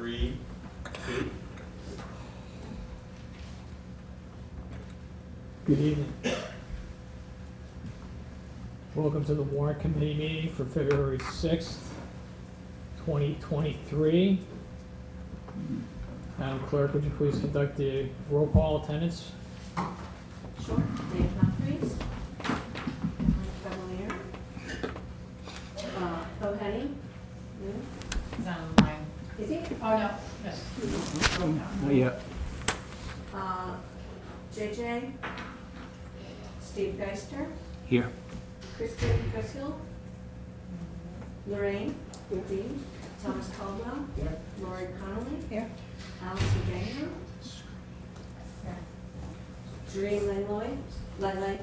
3, 2. Good evening. Welcome to the Warrant Committee meeting for February 6th, 2023. Madam Clerk, would you please conduct the roll call attendance? Sure. Dave Humphries. Mike Cavalier. Bo Henny. He's online. Is he? Oh, no, no. Not yet. JJ. Steve Geister. Here. Kristen Driscoll. Lorraine Dean. Thomas Caldwell. Here. Lori Connolly. Here. Allison Ganger. Doreen Langlois. Langley.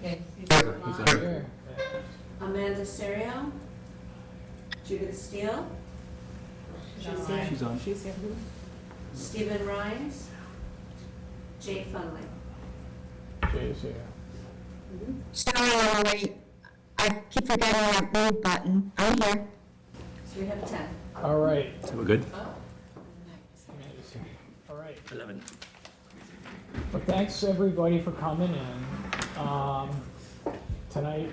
Okay. He's not here. Amanda Serio. Judith Steele. She's online. She's on. She's here. Stephen Rhines. Jay Funley. Jay's here. Sorry, Emily. I keep forgetting that mute button. I'm here. So we have 10. All right. So we're good? Amanda's here. All right. 11. Well, thanks everybody for coming in. Tonight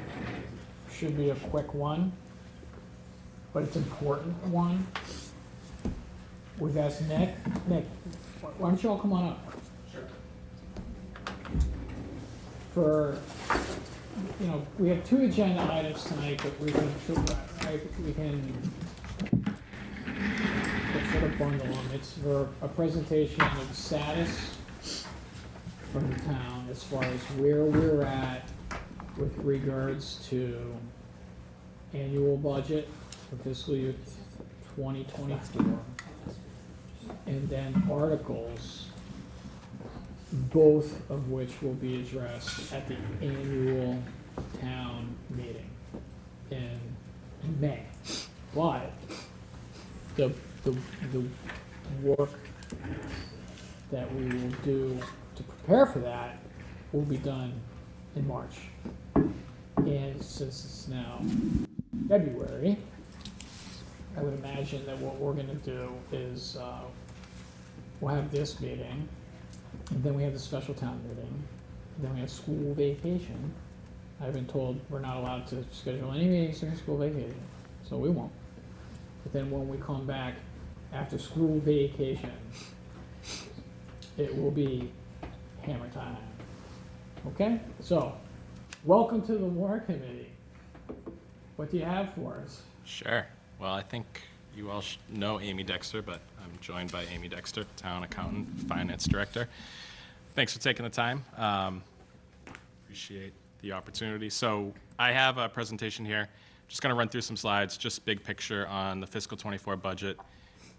should be a quick one, but it's an important one. We've asked Nick, why don't you all come on up? Sure. For, we have 2 agenda items tonight, but we can sort of bundle them. It's for a presentation of the status from the town as far as where we're at with regards to annual budget for fiscal year 2024. And then articles, both of which will be addressed at the annual town meeting in May. But the work that we will do to prepare for that will be done in March. And since it's now February, I would imagine that what we're gonna do is, we'll have this meeting, and then we have the special town meeting, and then we have school vacation. I've been told we're not allowed to schedule any meetings during school vacation, so we won't. But then when we come back after school vacation, it will be hammer time. Okay? So, welcome to the Warrant Committee. What do you have for us? Sure. Well, I think you all know Amy Dexter, but I'm joined by Amy Dexter, Town Accountant, Finance Director. Thanks for taking the time. Appreciate the opportunity. So I have a presentation here. Just going to run through some slides, just big picture on the fiscal 24 budget,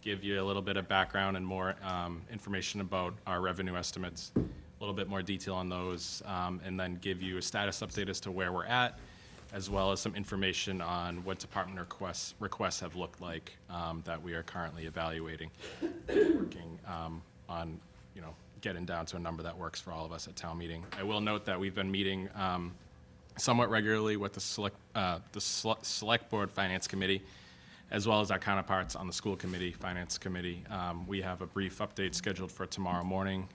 give you a little bit of background and more information about our revenue estimates, a little bit more detail on those, and then give you a status update as to where we're at, as well as some information on what department requests have looked like that we are currently evaluating, working on, getting down to a number that works for all of us at town meeting. I will note that we've been meeting somewhat regularly with the select board finance committee, as well as our counterparts on the school committee, finance committee. We have a brief update scheduled for tomorrow morning,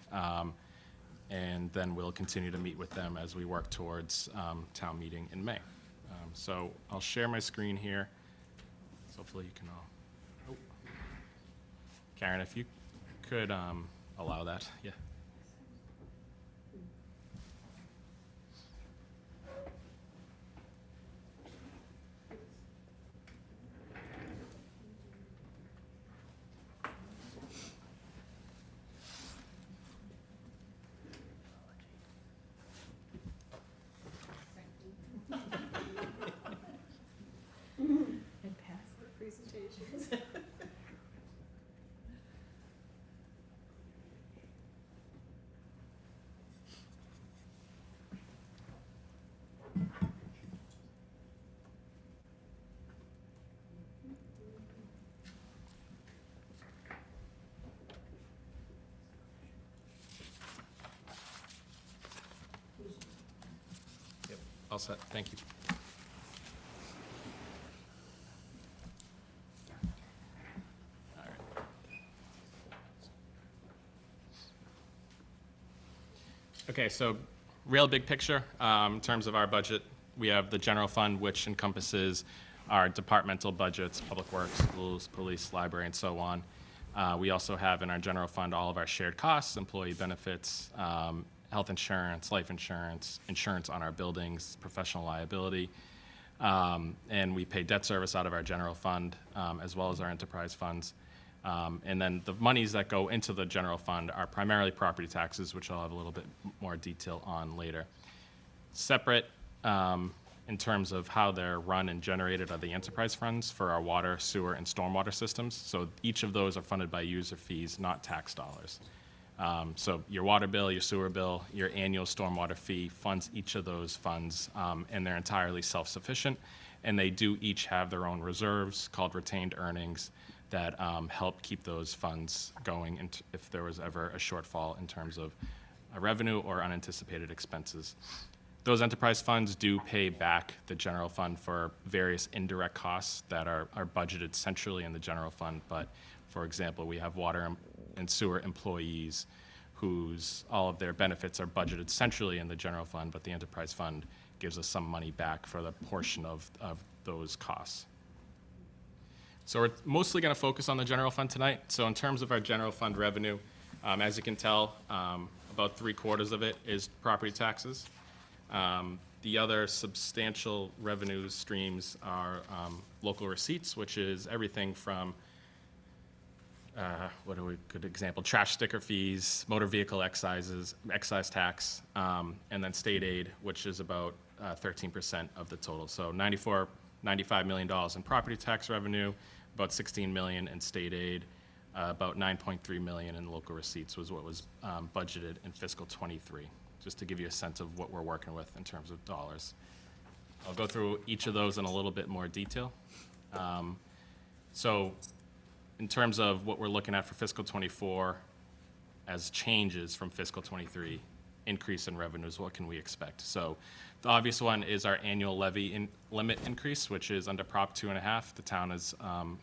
and then we'll continue to meet with them as we work towards town meeting in May. So I'll share my screen here. So hopefully you can all. Oh. Karen, if you could allow that, yeah. And pass the presentations. All set. Thank you. Okay, so real big picture, in terms of our budget, we have the general fund, which encompasses our departmental budgets, public works, schools, police, library, and so on. We also have in our general fund all of our shared costs, employee benefits, health insurance, life insurance, insurance on our buildings, professional liability. And we pay debt service out of our general fund, as well as our enterprise funds. And then the monies that go into the general fund are primarily property taxes, which I'll have a little bit more detail on later. Separate, in terms of how they're run and generated, are the enterprise funds for our water, sewer, and stormwater systems. So each of those are funded by user fees, not tax dollars. So your water bill, your sewer bill, your annual stormwater fee funds each of those funds, and they're entirely self-sufficient. And they do each have their own reserves called retained earnings that help keep those funds going if there was ever a shortfall in terms of revenue or unanticipated expenses. Those enterprise funds do pay back the general fund for various indirect costs that are budgeted centrally in the general fund. But for example, we have water and sewer employees whose all of their benefits are budgeted centrally in the general fund, but the enterprise fund gives us some money back for the portion of those costs. So we're mostly going to focus on the general fund tonight. So in terms of our general fund revenue, as you can tell, about 3/4 of it is property taxes. The other substantial revenue streams are local receipts, which is everything from, good example, trash sticker fees, motor vehicle excises, excise tax, and then state aid, which is about 13% of the total. So $95 million in property tax revenue, about $16 million in state aid, about $9.3 million in local receipts was what was budgeted in fiscal '23. Just to give you a sense of what we're working with in terms of dollars. I'll go through each of those in a little bit more detail. So in terms of what we're looking at for fiscal '24 as changes from fiscal '23, increase in revenues, what can we expect? So the obvious one is our annual levy limit increase, which is under Prop 2.5. The town is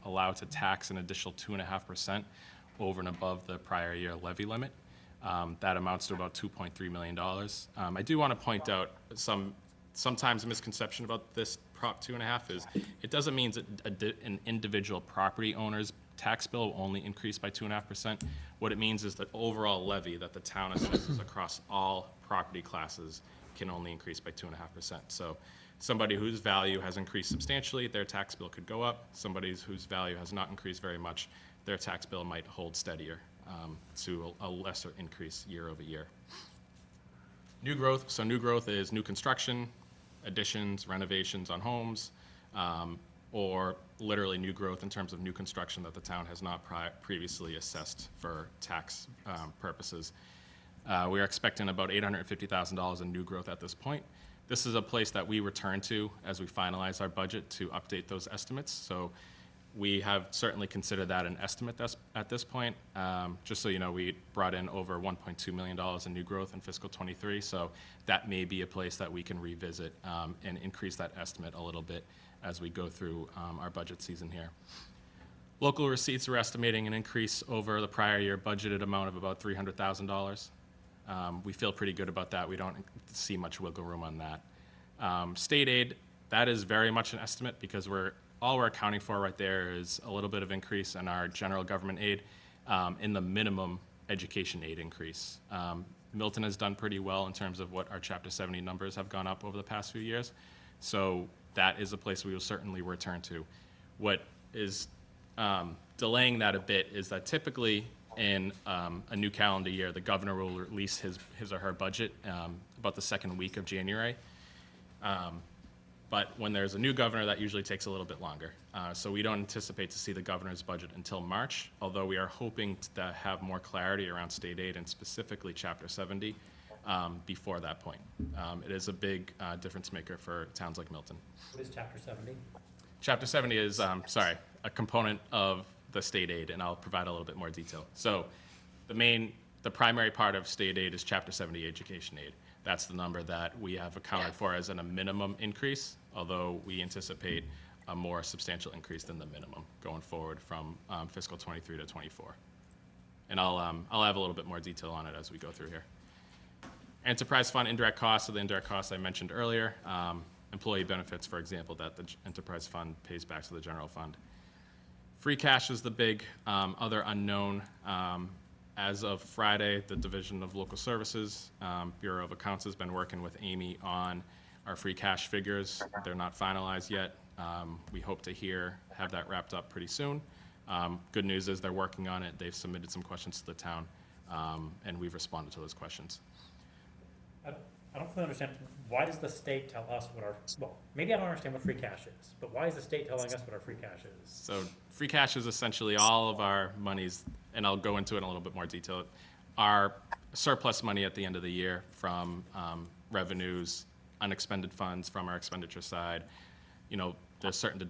allowed to tax an additional 2.5% over and above the prior year levy limit. That amounts to about $2.3 million. I do want to point out sometimes a misconception about this Prop 2.5 is it doesn't mean that an individual property owner's tax bill will only increase by 2.5%. What it means is that overall levy that the town assesses across all property classes can only increase by 2.5%. So somebody whose value has increased substantially, their tax bill could go up. Somebody whose value has not increased very much, their tax bill might hold steadier to a lesser increase year over year. New growth, so new growth is new construction, additions, renovations on homes, or literally new growth in terms of new construction that the town has not previously assessed for tax purposes. We are expecting about $850,000 in new growth at this point. This is a place that we return to as we finalize our budget to update those estimates. So we have certainly considered that an estimate at this point. Just so you know, we brought in over $1.2 million in new growth in fiscal '23, so that may be a place that we can revisit and increase that estimate a little bit as we go through our budget season here. Local receipts, we're estimating an increase over the prior year budgeted amount of about $300,000. We feel pretty good about that. We don't see much wiggle room on that. State aid, that is very much an estimate because all we're accounting for right there is a little bit of increase in our general government aid in the minimum education aid increase. Milton has done pretty well in terms of what our Chapter 70 numbers have gone up over the past few years. So that is a place we will certainly return to. What is delaying that a bit is that typically in a new calendar year, the governor will release his or her budget about the second week of January. But when there's a new governor, that usually takes a little bit longer. So we don't anticipate to see the governor's budget until March, although we are hoping to have more clarity around state aid and specifically Chapter 70 before that point. It is a big difference maker for towns like Milton. What is Chapter 70? Chapter 70 is, a component of the state aid, and I'll provide a little bit more detail. So the primary part of state aid is Chapter 70 education aid. That's the number that we have accounted for as a minimum increase, although we anticipate a more substantial increase than the minimum going forward from fiscal '23 to '24. And I'll have a little bit more detail on it as we go through here. Enterprise fund indirect costs are the indirect costs I mentioned earlier. Employee benefits, for example, that the enterprise fund pays back to the general fund. Free cash is the big other unknown. As of Friday, the Division of Local Services, Bureau of Accounts has been working with Amy on our free cash figures. They're not finalized yet. We hope to have that wrapped up pretty soon. Good news is they're working on it. They've submitted some questions to the town, and we've responded to those questions. I don't fully understand, why does the state tell us what our, well, maybe I don't understand what free cash is, but why is the state telling us what our free cash is? So free cash is essentially all of our monies, and I'll go into it in a little bit more detail, our surplus money at the end of the year from revenues, unexpended funds from our expenditure side. You know, there's certain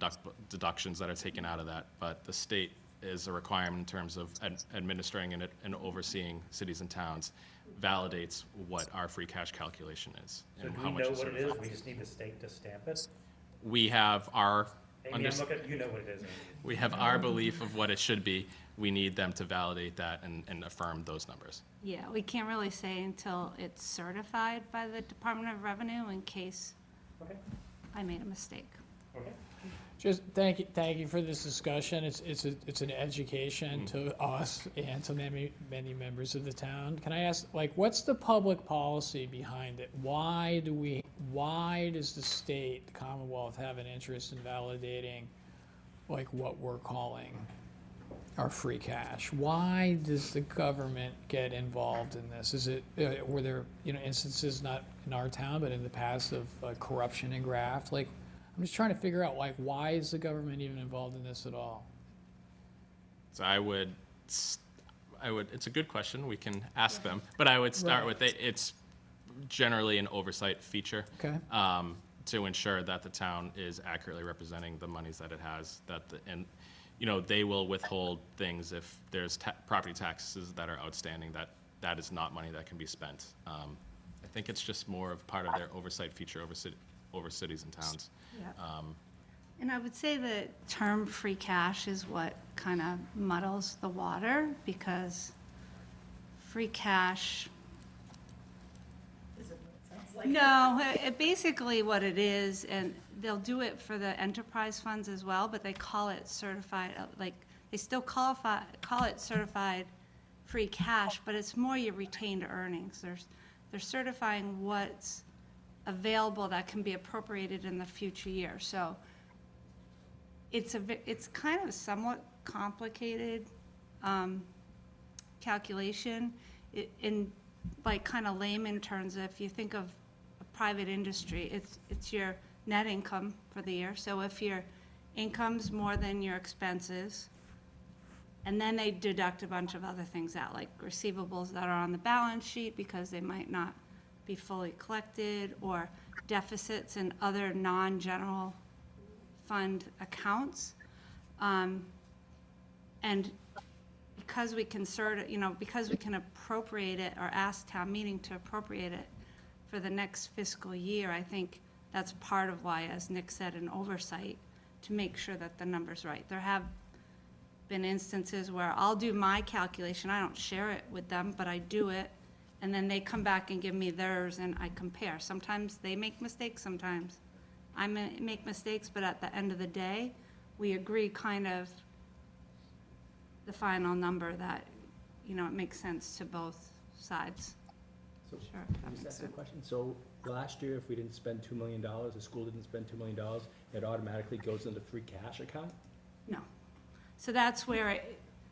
deductions that are taken out of that, but the state is a requirement in terms of administering and overseeing cities and towns, validates what our free cash calculation is. So and do how we much know is what it is, certified. we just need the state to stamp it? We have our Amy, I'm looking, you know what it is, Amy. we have our belief of what it should be. We need them to validate that and affirm those numbers. Yeah, we can't really say until it's certified by the Department of Revenue in case Okay, I made a mistake. okay. Just thank you for this discussion. It's an education to us and to many members of the town. Can I ask, like, what's the public policy behind it? Why does the state, the Commonwealth, have an interest in validating, like, what we're calling our free cash? Why does the government get involved in this? Is it, were there, instances, not in our town, but in the past, of corruption and graft? Like, I'm just trying to figure out, like, why is the government even involved in this at all? So I would, it's a good question, we can ask them, but I would start with, it's generally an oversight feature. Okay. To ensure that the town is accurately representing the monies that it has, and they will withhold things if there's property taxes that are outstanding, that is not money that can be spent. I think it's just more of part of their oversight feature over cities and towns. Yeah. And I would say the term free cash is what kind of muddles the water, because free cash, Is it what it sounds like? no, basically what it is, and they'll do it for the enterprise funds as well, but they call it certified, they still call it certified free cash, but it's more your retained earnings. They're certifying what's available that can be appropriated in the future year. So it's kind of somewhat complicated calculation. In like kind of layman terms, if you think of a private industry, it's your net income for the year. So if your income's more than your expenses, and then they deduct a bunch of other things out, like receivables that are on the balance sheet because they might not be fully collected, or deficits in other non-general fund accounts. And because we can because we can appropriate it, or ask town meeting to appropriate it for the next fiscal year, I think that's part of why, as Nick said, an oversight to make sure that the number's right. There have been instances where I'll do my calculation, I don't share it with them, but I do it, and then they come back and give me theirs, and I compare. Sometimes they make mistakes, sometimes I make mistakes, but at the end of the day, we agree kind of the final number that, it makes sense to both sides. So, Sure, can that I just makes ask a sense. question? So last year, if we didn't spend $2 million, the school didn't spend $2 million, it automatically goes into free cash account? No. So that's where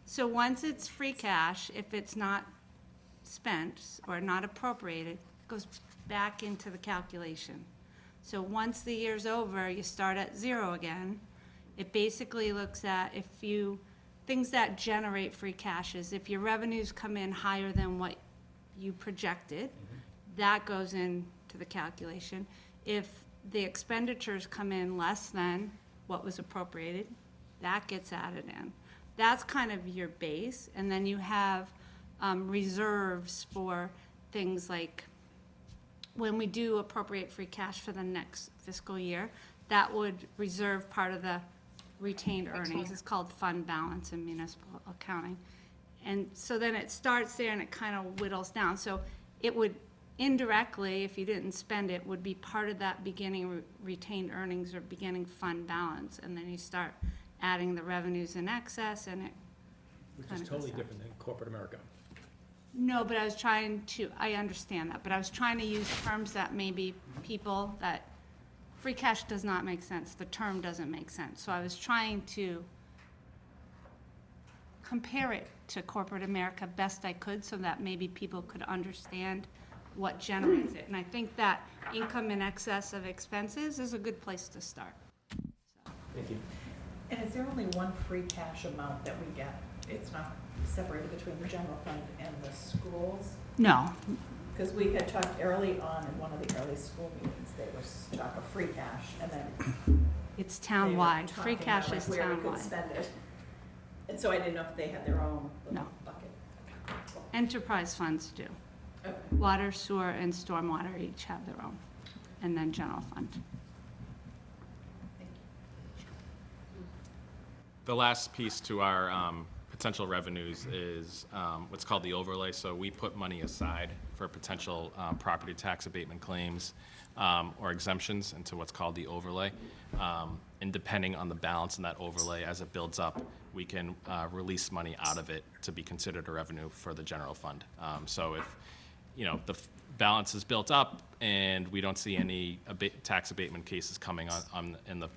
so once it's free cash, if it's not spent or not appropriated, it goes back into the calculation. So once the year's over, you start at zero again. It basically looks at things that generate free cash is if your revenues come in higher than what you projected, that goes into the calculation. If the expenditures come in less than what was appropriated, that gets added in. That's kind of your base, and then you have reserves for things like when we do appropriate free cash for the next fiscal year, that would reserve part of the retained earnings. It's called fund balance in municipal accounting. And so then it starts there and it kind of whittles down. So it would indirectly, if you didn't spend it, would be part of that beginning retained earnings or beginning fund balance, and then you start adding the revenues in excess, and it Which kind is of totally goes up. different than corporate America. No, but I was trying to, I understand that, but I was trying to use terms that maybe people, that free cash does not make sense, the term doesn't make sense. So I was trying to compare it to corporate America best I could, so that maybe people could understand what generates it. And I think that income in excess of expenses is a good place to start. Thank you. And is there only one free cash amount that we get? It's not separated between the general fund and the schools? No, Because we had talked early on in one of the early school meetings, there was talk of free cash, and then it's they were townwide. Free talking cash about, is like, where we could townwide. spend it. And so I didn't know if they had their own little No. bucket. Okay, cool. Enterprise funds do. Okay. Water, sewer, and stormwater each have their own, and then general fund. Thank you. The last piece to our potential revenues is what's called the overlay. So we put money aside for potential property tax abatement claims or exemptions into what's called the overlay. And depending on the balance in that overlay, as it builds up, we can release money out of it to be considered a revenue for the general fund. So if, you know, the balance is built up and we don't see any tax abatement cases coming on in the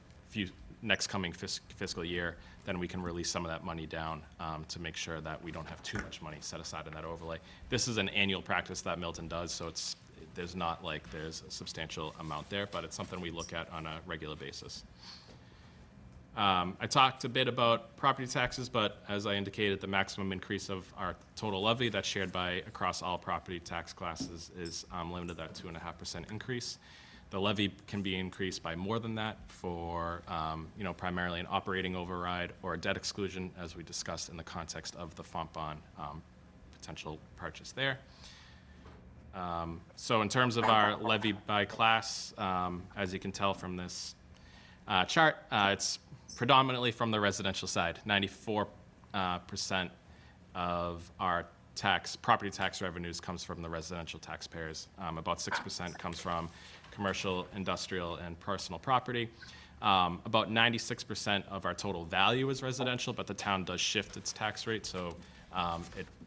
next coming fiscal year, then we can release some of that money down to make sure that we don't have too much money set aside in that overlay. This is an annual practice that Milton does, so there's not like there's a substantial amount there, but it's something we look at on a regular basis. I talked a bit about property taxes, but as I indicated, the maximum increase of our total levy that's shared by across all property tax classes is limited at 2.5% increase. The levy can be increased by more than that for, you know, primarily an operating override or a debt exclusion, as we discussed in the context of the font bond potential purchase there. So in terms of our levy by class, as you can tell from this chart, it's predominantly from the residential side. 94% of our property tax revenues comes from the residential taxpayers. About 6% comes from commercial, industrial, and personal property. About 96% of our total value is residential, but the town does shift its tax rate, so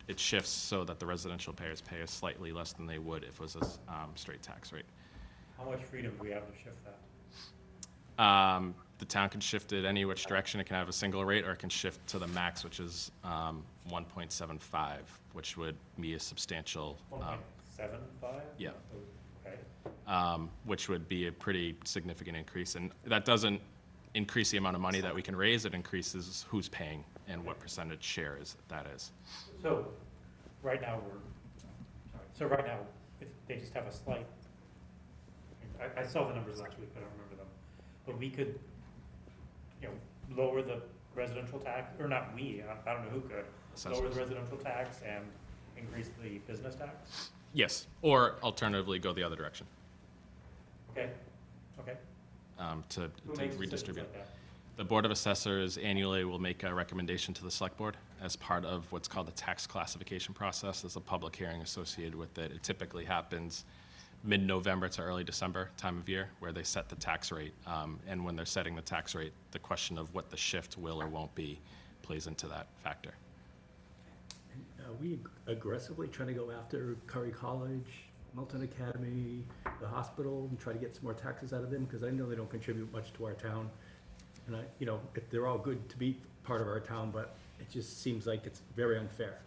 it shifts so that the residential payers pay us slightly less than they would if it was a straight tax rate. How much freedom do we have to shift that? The town can shift it any which direction. It can have a single rate, or it can shift to the max, which is 1.75, which would be a substantial, 1.75? yeah. Okay. Which would be a pretty significant increase. And that doesn't increase the amount of money that we can raise, it increases who's paying and what percentage share that is. So, right now, they just have a slight, I saw the numbers last week, but I don't remember them. But we could, you know, lower the residential tax, or not we, I don't know who could, lower the residential tax and increase the business tax? Yes, or alternatively, go the other direction Okay, okay. to Who makes decisions redistribute. like that? The Board of Assessors annually will make a recommendation to the Select Board as part of what's called the tax classification process. There's a public hearing associated with it. It typically happens mid-November to early December time of year, where they set the tax rate. And when they're setting the tax rate, the question of what the shift will or won't be plays into that factor. Are we aggressively trying to go after Curry College, Milton Academy, the hospital, and try to get some more taxes out of them? Because I know they don't contribute much to our town. And you know, they're all good to be part of our town, but it just seems like it's very unfair.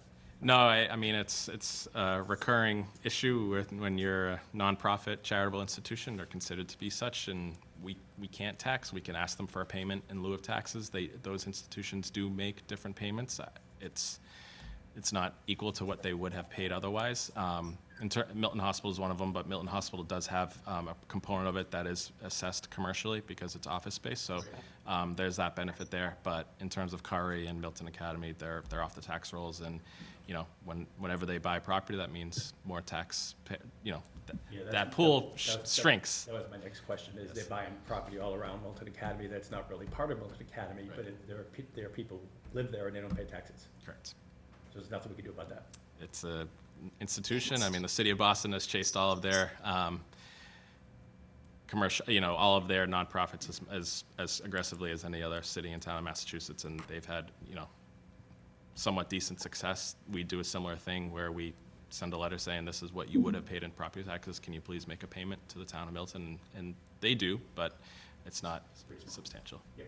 No, I mean, it's a recurring issue when you're a nonprofit charitable institution. They're considered to be such, and we can't tax. We can ask them for a payment in lieu of taxes. Those institutions do make different payments. It's not equal to what they would have paid otherwise. Milton Hospital is one of them, but Milton Hospital does have a component of it that is assessed commercially because it's office space. So there's that benefit there. But in terms of Curry and Milton Academy, they're off the tax rolls, and you know, whenever they buy property, that means more tax. That pool shrinks. That was my next question, is Yes. they're buying property all around Milton Academy that's not really part of Milton Academy, Right. but there are people who live there and they don't pay taxes. Correct. So there's nothing we can do about that. It's institution. I mean, the city of Boston has chased all of their commercial, all of their nonprofits as aggressively as any other city and town in Massachusetts, and they've had, somewhat decent success. We do a similar thing where we send a letter saying this is what you would have paid in property taxes. Can you please make a payment to the town of Milton? And they do, but it's not substantial. Yeah.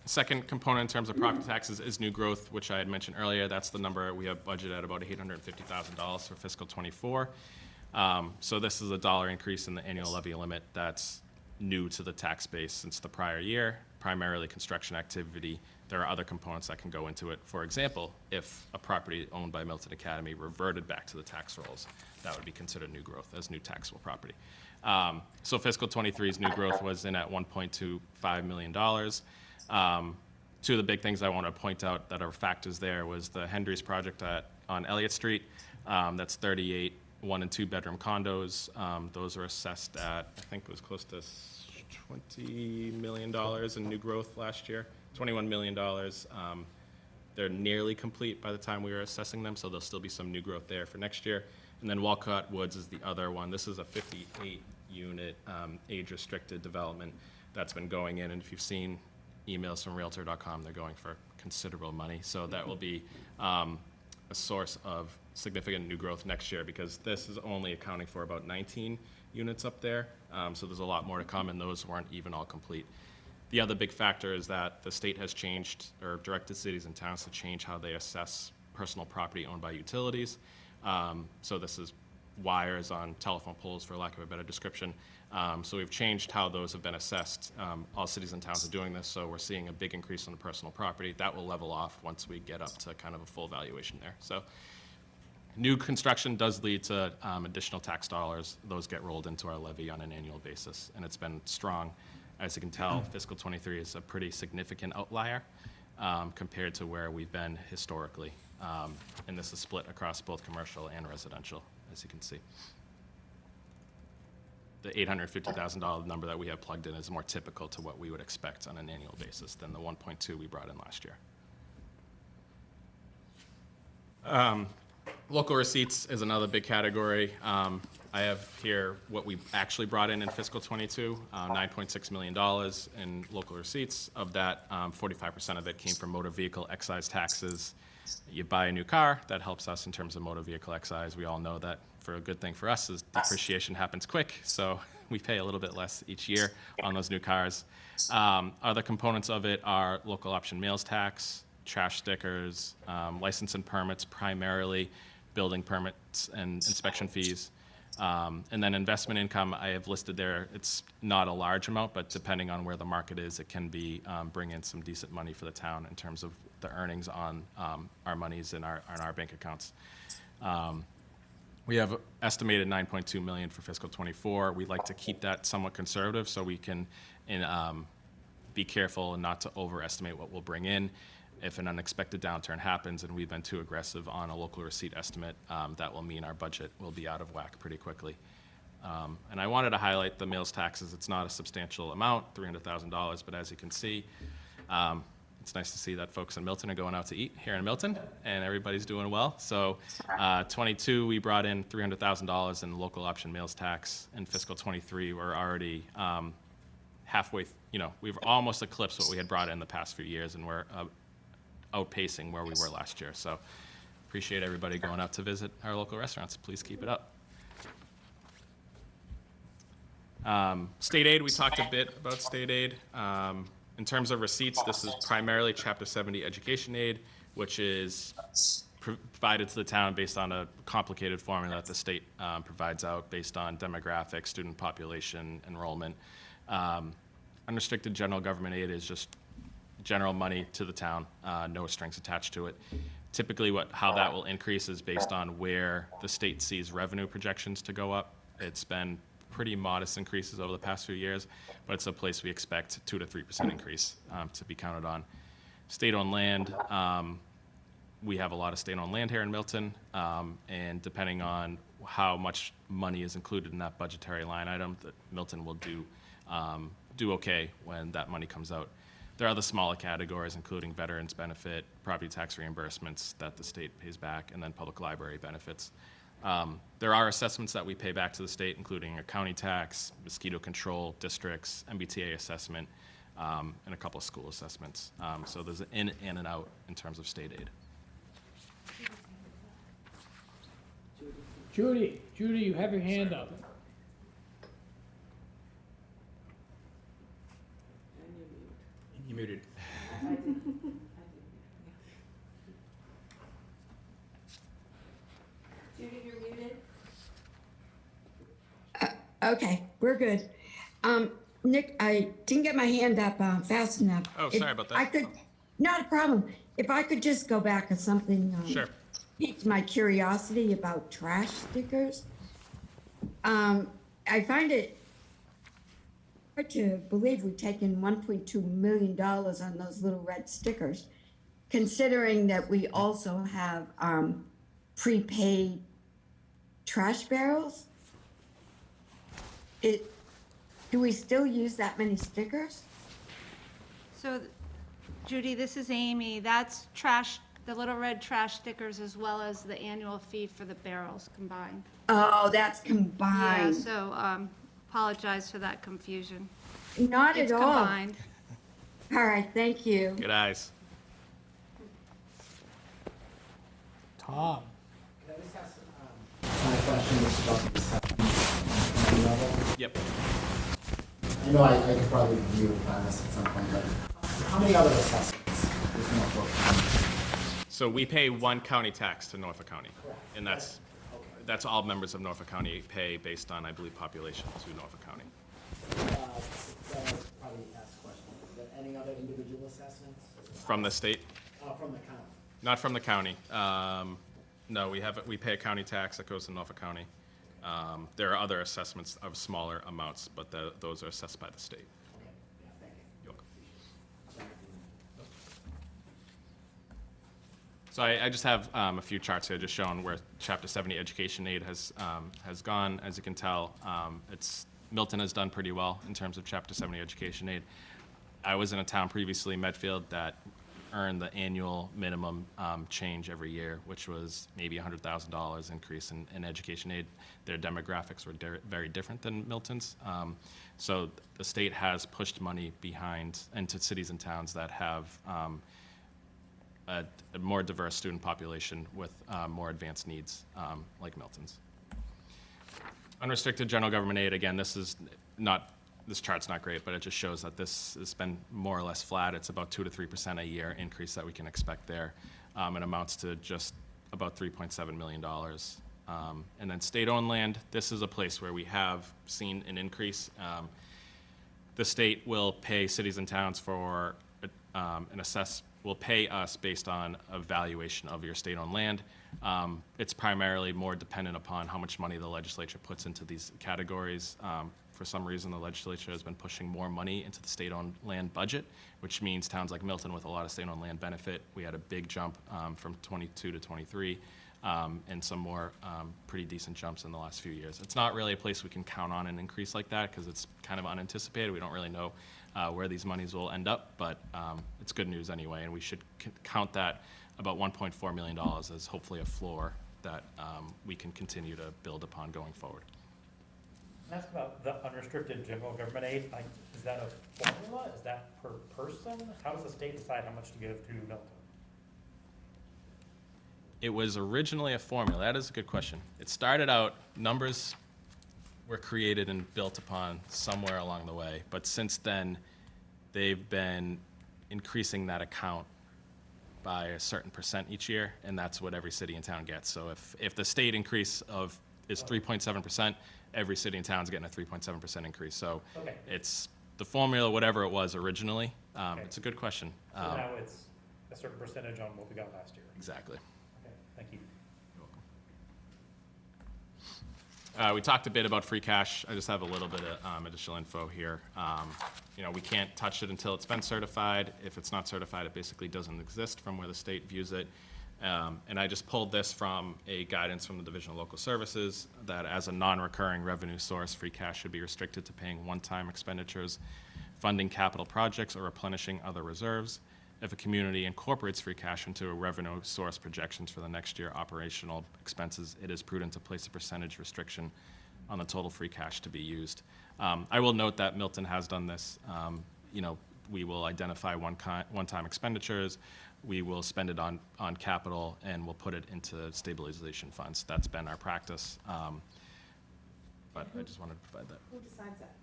Second component in terms of property taxes is new growth, which I had mentioned earlier. That's the number we have budgeted at about $850,000 for fiscal '24. So this is a $1 increase in the annual levy limit that's new to the tax base since the prior year, primarily construction activity. There are other components that can go into it. For example, if a property owned by Milton Academy reverted back to the tax rolls, that would be considered new growth as new taxable property. So fiscal '23's new growth was in at $1.25 million. Two of the big things I want to point out that are factors there was the Hendry's project on Elliott Street. That's 38 1- and 2-bedroom condos. Those are assessed at, I think it was close to $20 million in new growth last year, $21 million. They're nearly complete by the time we were assessing them, so there'll still be some new growth there for next year. And then Walcott Woods is the other one. This is a 58-unit age-restricted development that's been going in, and if you've seen emails from Realtor.com, they're going for considerable money. So that will be a source of significant new growth next year, because this is only accounting for about 19 units up there. So there's a lot more to come, and those weren't even all complete. The other big factor is that the state has changed, or directed cities and towns to change how they assess personal property owned by utilities. So this is wires on telephone poles, for lack of a better description. So we've changed how those have been assessed. All cities and towns are doing this, so we're seeing a big increase on the personal property. That will level off once we get up to kind of a full valuation there. So new construction does lead to additional tax dollars. Those get rolled into our levy on an annual basis, and it's been strong. As you can tell, fiscal '23 is a pretty significant outlier compared to where we've been historically. And this is split across both commercial and residential, as you can see. The $850,000 number that we have plugged in is more typical to what we would expect on an annual basis than the 1.2 we brought in last year. Local receipts is another big category. I have here what we actually brought in fiscal '22, $9.6 million in local receipts. Of that, 45% of it came from motor vehicle excise taxes. You buy a new car, that helps us in terms of motor vehicle excise. We all know that for a good thing for us is depreciation happens quick, so we pay a little bit less each year on those new cars. Other components of it are local option meals tax, trash stickers, license and permits, primarily building permits and inspection fees. And then investment income, I have listed there. It's not a large amount, but depending on where the market is, it can be bring in some decent money for the town in terms of the earnings on our monies in our bank accounts. We have estimated $9.2 million for fiscal '24. We'd like to keep that somewhat conservative so we can be careful and not to overestimate what we'll bring in. If an unexpected downturn happens and we've been too aggressive on a local receipt estimate, that will mean our budget will be out of whack pretty quickly. And I wanted to highlight the meals taxes. It's not a substantial amount, $300,000, but as you can see, it's nice to see that folks in Milton are going out to eat here in Milton, and everybody's doing well. So 22, we brought in $300,000 in local option meals tax. In fiscal '23, we're already halfway, we've almost eclipsed what we had brought in the past few years, and we're outpacing where we were last year. So appreciate everybody going out to visit our local restaurants. Please keep it up. State aid, we talked a bit about state aid. In terms of receipts, this is primarily Chapter 70 education aid, which is provided to the town based on a complicated formula that the state provides out based on demographics, student population, enrollment. Unrestricted general government aid is just general money to the town, no strings attached to it. Typically how that will increase is based on where the state sees revenue projections to go up. It's been pretty modest increases over the past few years, but it's a place we expect 2 to 3% increase to be counted on. State-owned land, we have a lot of state-owned land here in Milton, and depending on how much money is included in that budgetary line item, that Milton will do okay when that money comes out. There are other smaller categories, including veterans benefit, property tax reimbursements that the state pays back, and then public library benefits. There are assessments that we pay back to the state, including a county tax, mosquito control districts, MBTA assessment, and a couple of school assessments. So there's an in and an out in terms of state aid. Judy, you have your hand up. You muted. Judy, you're muted. Okay, we're good. Nick, I didn't get my hand up fast enough. Oh, sorry about that. I could, not a problem. If I could just go back to something. Sure. Piqued my curiosity about trash stickers. I find it hard to believe we've taken $1.2 million on those little red stickers, considering that we also have prepaid trash barrels. Do we still use that many stickers? So, Judy, this is Amy. That's trash, the little red trash stickers, as well as the annual fee for the barrels combined. Oh, that's Yeah, combined. so, apologize for that confusion. Not It's at all. combined. All right, thank you. Good eyes. Tom, Can I just ask my question is about the assessment level? Yep. I know I could probably review and plan this at some point, but how many other assessments is Norfolk County? So we pay one county tax to Norfolk County, Correct. and that's all members of Norfolk County pay based on, I believe, population to Norfolk County. That was probably asked a question. Is there any other individual assessments? From the state? From the county? Not from the county. No, we pay a county tax that goes to Norfolk County. There are other assessments of smaller amounts, but those are assessed by the state. Okay, yeah, thank you. You're welcome. So I just have a few charts here just showing where Chapter 70 education aid has gone. As you can tell, Milton has done pretty well in terms of Chapter 70 education aid. I was in a town previously, Medfield, that earned the annual minimum change every year, which was maybe $100,000 increase in education aid. Their demographics were very different than Milton's. So the state has pushed money behind into cities and towns that have a more diverse student population with more advanced needs, like Milton's. Unrestricted general government aid, again, this chart's not great, but it just shows that this has been more or less flat. It's about 2 to 3% a year increase that we can expect there. It amounts to just about $3.7 million. And then state-owned land, this is a place where we have seen an increase. The state will pay cities and towns for will pay us based on a valuation of your state-owned land. It's primarily more dependent upon how much money the legislature puts into these categories. For some reason, the legislature has been pushing more money into the state-owned land budget, which means towns like Milton with a lot of state-owned land benefit. We had a big jump from 22 to 23, and some more pretty decent jumps in the last few years. It's not really a place we can count on an increase like that because it's kind of unanticipated. We don't really know where these monies will end up, but it's good news anyway, and we should count that about $1.4 million as hopefully a floor that we can continue to build upon going forward. Can I ask about the unrestricted general government aid? Like, is that a formula? Is that per person? How does the state decide how much to give to Milton? It was originally a formula. That is a good question. It started out, numbers were created and built upon somewhere along the way, but since then, they've been increasing that account by a certain percent each year, and that's what every city and town gets. So if the state increase is 3.7%, every city and town is getting a 3.7% increase. So Okay. it's the formula, whatever it was originally. Okay. It's a good question. So now it's a certain percentage on what we got last year. Exactly. Okay, thank you. We talked a bit about free cash. I just have a little bit of additional info here. We can't touch it until it's been certified. If it's not certified, it basically doesn't exist from where the state views it. And I just pulled this from a guidance from the Division of Local Services that as a non-recurring revenue source, free cash should be restricted to paying one-time expenditures funding capital projects, or replenishing other reserves. If a community incorporates free cash into a revenue source projections for the next year operational expenses, it is prudent to place a percentage restriction on the total free cash to be used. I will note that Milton has done this. We will identify one-time expenditures, we will spend it on capital, and we'll put it into stabilization funds. That's been our practice. But I just wanted to provide that. Who decides that?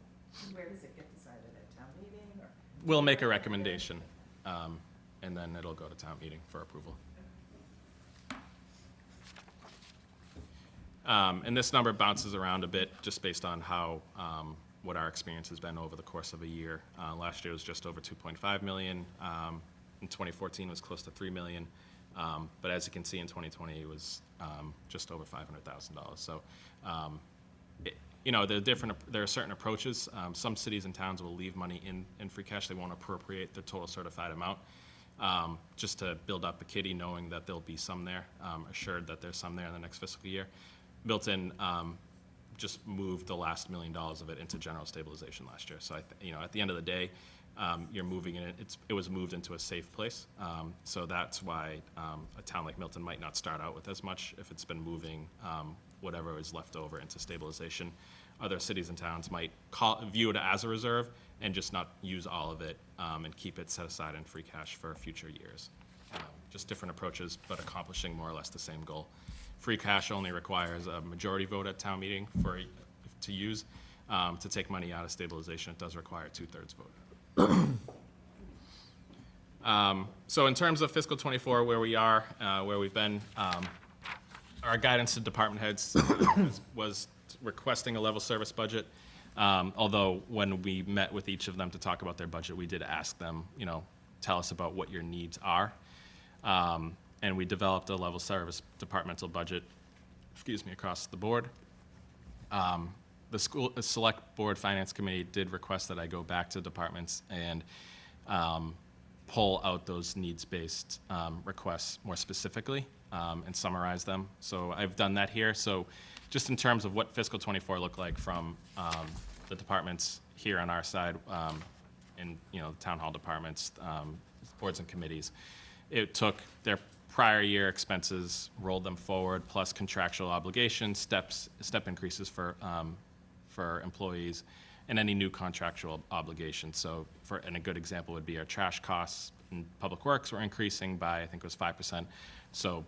Where does it get decided, at town meeting, or? We'll make a recommendation, and then it'll go to town meeting for approval. And this number bounces around a bit just based on how, what our experience has been over the course of a year. Last year was just over 2.5 million. In 2014 was close to 3 million. But as you can see, in 2020 it was just over $500,000. So, there are certain approaches. Some cities and towns will leave money in free cash. They won't appropriate the total certified amount, just to build up a kitty, knowing that there'll be some there, assured that there's some there in the next fiscal year. Milton just moved the last $1 million of it into general stabilization last year. So at the end of the day, you're moving it. It was moved into a safe place. So that's why a town like Milton might not start out with as much if it's been moving whatever is left over into stabilization. Other cities and towns might view it as a reserve and just not use all of it and keep it set aside in free cash for future years. Just different approaches, but accomplishing more or less the same goal. Free cash only requires a majority vote at town meeting to use. To take money out of stabilization, it does require a 2/3 vote. So in terms of fiscal 24, where we are, where we've been, our guidance to department heads was requesting a level service budget. Although when we met with each of them to talk about their budget, we did ask them, tell us about what your needs are. And we developed a level service departmental budget, across the board. The select board finance committee did request that I go back to departments and pull out those needs-based requests more specifically and summarize them. So I've done that here. So just in terms of what fiscal 24 looked like from the departments here on our side, in the town hall departments, boards and committees, it took their prior year expenses, rolled them forward, plus contractual obligations, step increases for employees, and any new contractual obligations. So, and a good example would be our trash costs in public works were increasing by, I think it was 5%. So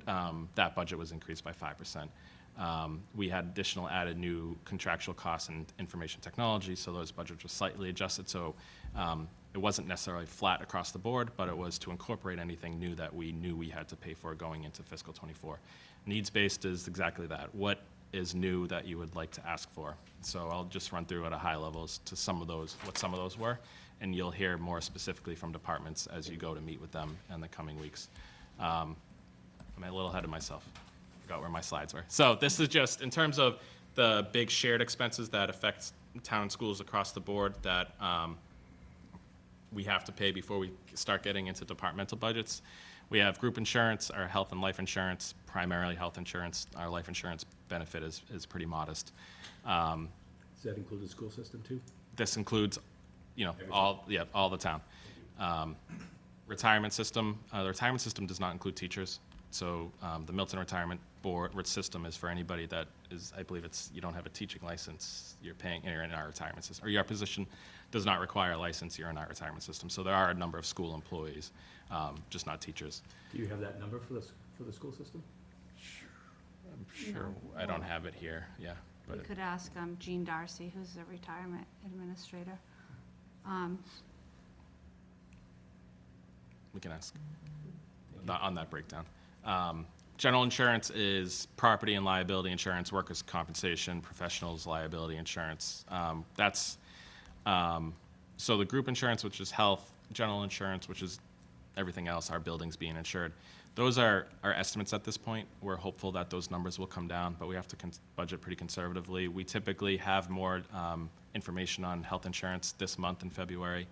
that budget was increased by 5%. We had additional added new contractual costs in information technology, so those budgets were slightly adjusted. So it wasn't necessarily flat across the board, but it was to incorporate anything new that we knew we had to pay for going into fiscal 24. Needs-based is exactly that. What is new that you would like to ask for? So I'll just run through at a high level to what some of those were, and you'll hear more specifically from departments as you go to meet with them in the coming weeks. I'm a little ahead of myself. Forgot where my slides were. So this is just in terms of the big shared expenses that affect town and schools across the board that we have to pay before we start getting into departmental budgets. We have group insurance, our health and life insurance, primarily health insurance. Our life insurance benefit is pretty modest. Does that include the school system too? This includes, all the town. Retirement system, the retirement system does not include teachers. So the Milton Retirement Board system is for anybody that is, I believe you don't have a teaching license, you're in our retirement system, or your position does not require a license, you're in our retirement system. So there are a number of school employees, just not teachers. Do you have that number for the school system? I'm sure, I don't have it here, yeah. You But could ask Jean Darcy, who's the retirement administrator. we can ask on that breakdown. General insurance is property and liability insurance, workers' compensation, professionals' liability insurance. So the group insurance, which is health, general insurance, which is everything else, our buildings being insured. Those are our estimates at this point. We're hopeful that those numbers will come down, but we have to budget pretty conservatively. We typically have more information on health insurance this month in February.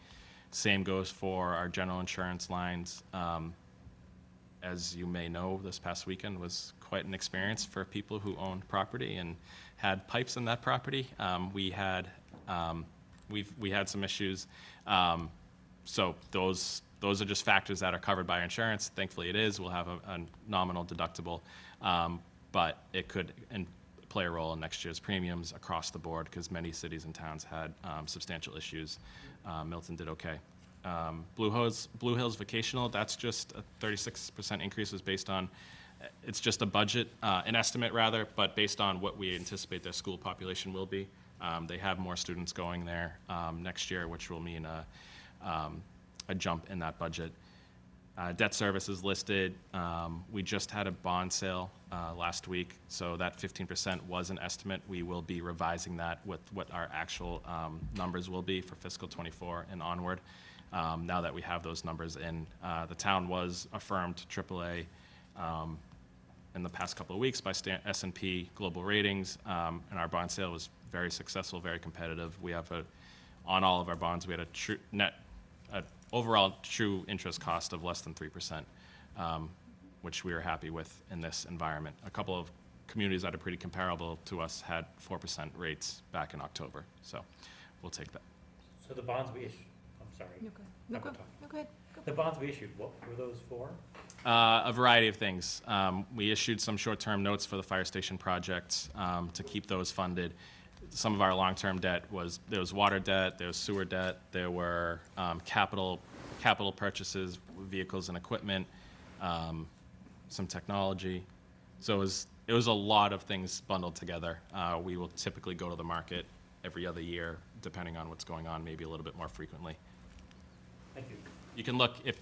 Same goes for our general insurance lines. As you may know, this past weekend was quite an experience for people who owned property and had pipes in that property. We had we had some issues. So those are just factors that are covered by insurance. Thankfully, it is. We'll have a nominal deductible, but it could play a role in next year's premiums across the board because many cities and towns had substantial issues. Milton did okay. Blue Hills Vocational, that's just a 36% increase was based on, it's just a budget, an estimate rather, but based on what we anticipate their school population will be. They have more students going there next year, which will mean a jump in that budget. Debt service is listed. We just had a bond sale last week, so that 15% was an estimate. We will be revising that with what our actual numbers will be for fiscal '24 and onward. Now that we have those numbers in, the town was affirmed AAA in the past couple of weeks by S&P Global Ratings, and our bond sale was very successful, very competitive. We have on all of our bonds, we had a true overall true interest cost of less than 3%, which we were happy with in this environment. A couple of communities that are pretty comparable to us had 4% rates back in October, so we'll take that. So the bonds we issued, I'm sorry. No, I'm go, talking. no, go ahead. Go. The bonds we issued, what were those for? A variety of things. We issued some short-term notes for the fire station projects to keep those funded. Some of our long-term debt there was water debt, there was sewer debt, there were capital purchases, vehicles and equipment, some technology. So it was a lot of things bundled together. We will typically go to the market every other year, depending on what's going on, maybe a little bit more frequently. Thank you. You can look, if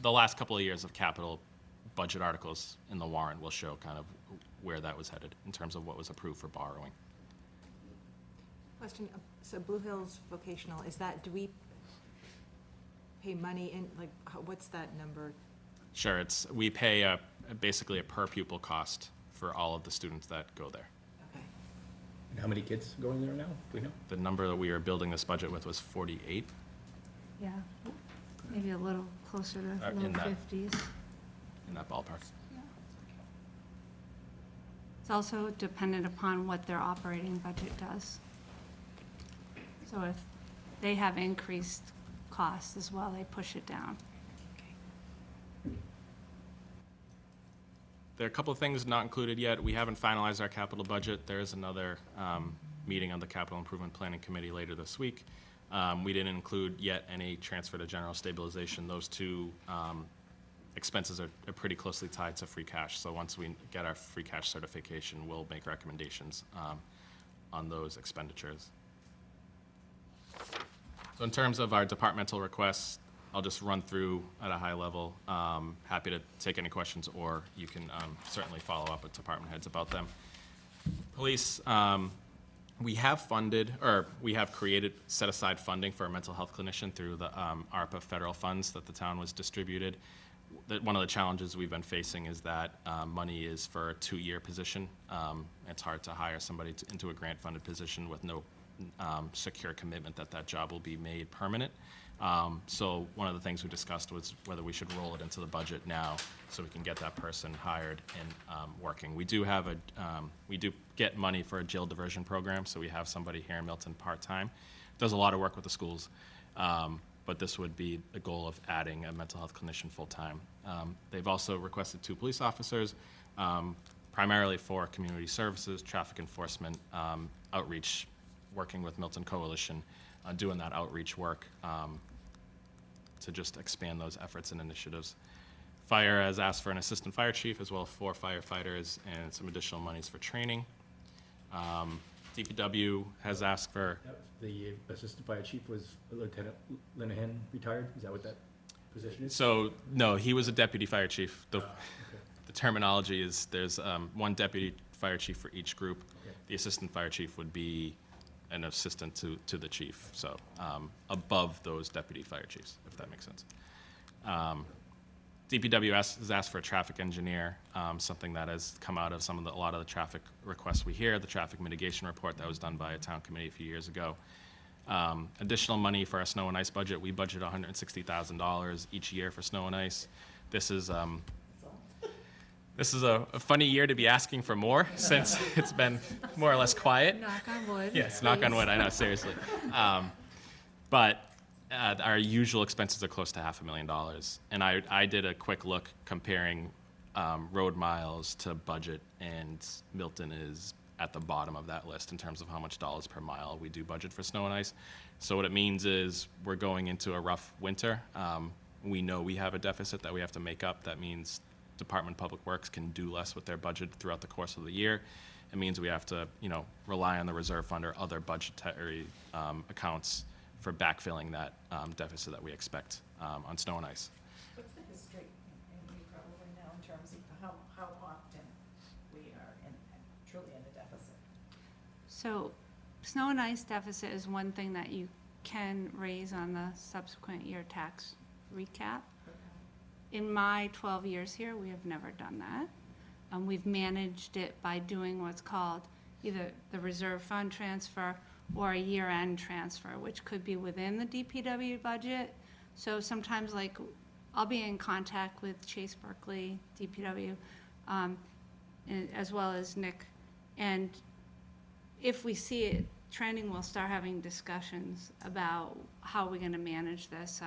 the last couple of years of capital budget articles in the warrant will show kind of where that was headed in terms of what was approved for borrowing. Question, so Blue Hills Vocational, is that, do we pay money in, like, what's that number? Sure, we pay basically a per pupil cost for all of the students that go there. Okay. And how many kids going there now? Do we know? The number that we are building this budget with was 48. Yeah, maybe a little closer to In low that- 50s. In that ballpark. It's also dependent upon what their operating budget does. So if they have increased costs as well, they push it down. There are a couple of things not included yet. We haven't finalized our capital budget. There is another meeting of the Capital Improvement Planning Committee later this week. We didn't include yet any transfer to general stabilization. Those two expenses are pretty closely tied to free cash. So once we get our free cash certification, we'll make recommendations on those expenditures. So in terms of our departmental requests, I'll just run through at a high level. Happy to take any questions, or you can certainly follow up with department heads about them. Police, we have funded, or we have created, set aside funding for a mental health clinician through the ARPA federal funds that the town was distributed. One of the challenges we've been facing is that money is for a 2-year position. It's hard to hire somebody into a grant-funded position with no secure commitment that job will be made permanent. So one of the things we discussed was whether we should roll it into the budget now so we can get that person hired and working. We do have we do get money for a jail diversion program, so we have somebody here in Milton part-time. Does a lot of work with the schools, but this would be the goal of adding a mental health clinician full-time. They've also requested 2 police officers, primarily for community services, traffic enforcement, outreach, working with Milton Coalition, doing that outreach work to just expand those efforts and initiatives. Fire has asked for an assistant fire chief as well as 4 firefighters and some additional monies for training. DPW has asked for, The assistant fire chief was Lieutenant Linehan retired? Is that what that position is? so no, he was a deputy fire chief. Okay. The terminology is there's 1 deputy fire chief for each group. Okay. The assistant fire chief would be an assistant to the chief, so above those deputy fire chiefs, if that makes sense. DPW has asked for a traffic engineer, something that has come out of a lot of the traffic requests we hear, the traffic mitigation report that was done by a town committee a few years ago. Additional money for our snow and ice budget. We budget $160,000 each year for snow and ice. This is This is a funny year to be asking for more since it's been more or less quiet. Knock on wood. Yes, knock on please. wood, I know, seriously. But our usual expenses are close to $500,000. And I did a quick look comparing road miles to budget, and Milton is at the bottom of that list in terms of how much dollars per mile we do budget for snow and ice. So what it means is we're going into a rough winter. We know we have a deficit that we have to make up. That means Department of Public Works can do less with their budget throughout the course of the year. It means we have to, rely on the reserve fund or other budgetary accounts for backfilling that deficit that we expect on snow and ice. What's the history, and you probably know, in terms of how often we are truly in a deficit? So, snow and ice deficit is one thing that you can raise on the subsequent year tax recap. In my 12 years here, we have never done that. We've managed it by doing what's called either the reserve fund transfer or a year-end transfer, which could be within the DPW budget. So sometimes, like, I'll be in contact with Chase Berkeley, DPW, as well as Nick. And if we see it trending, we'll start having discussions about how we're gonna manage this.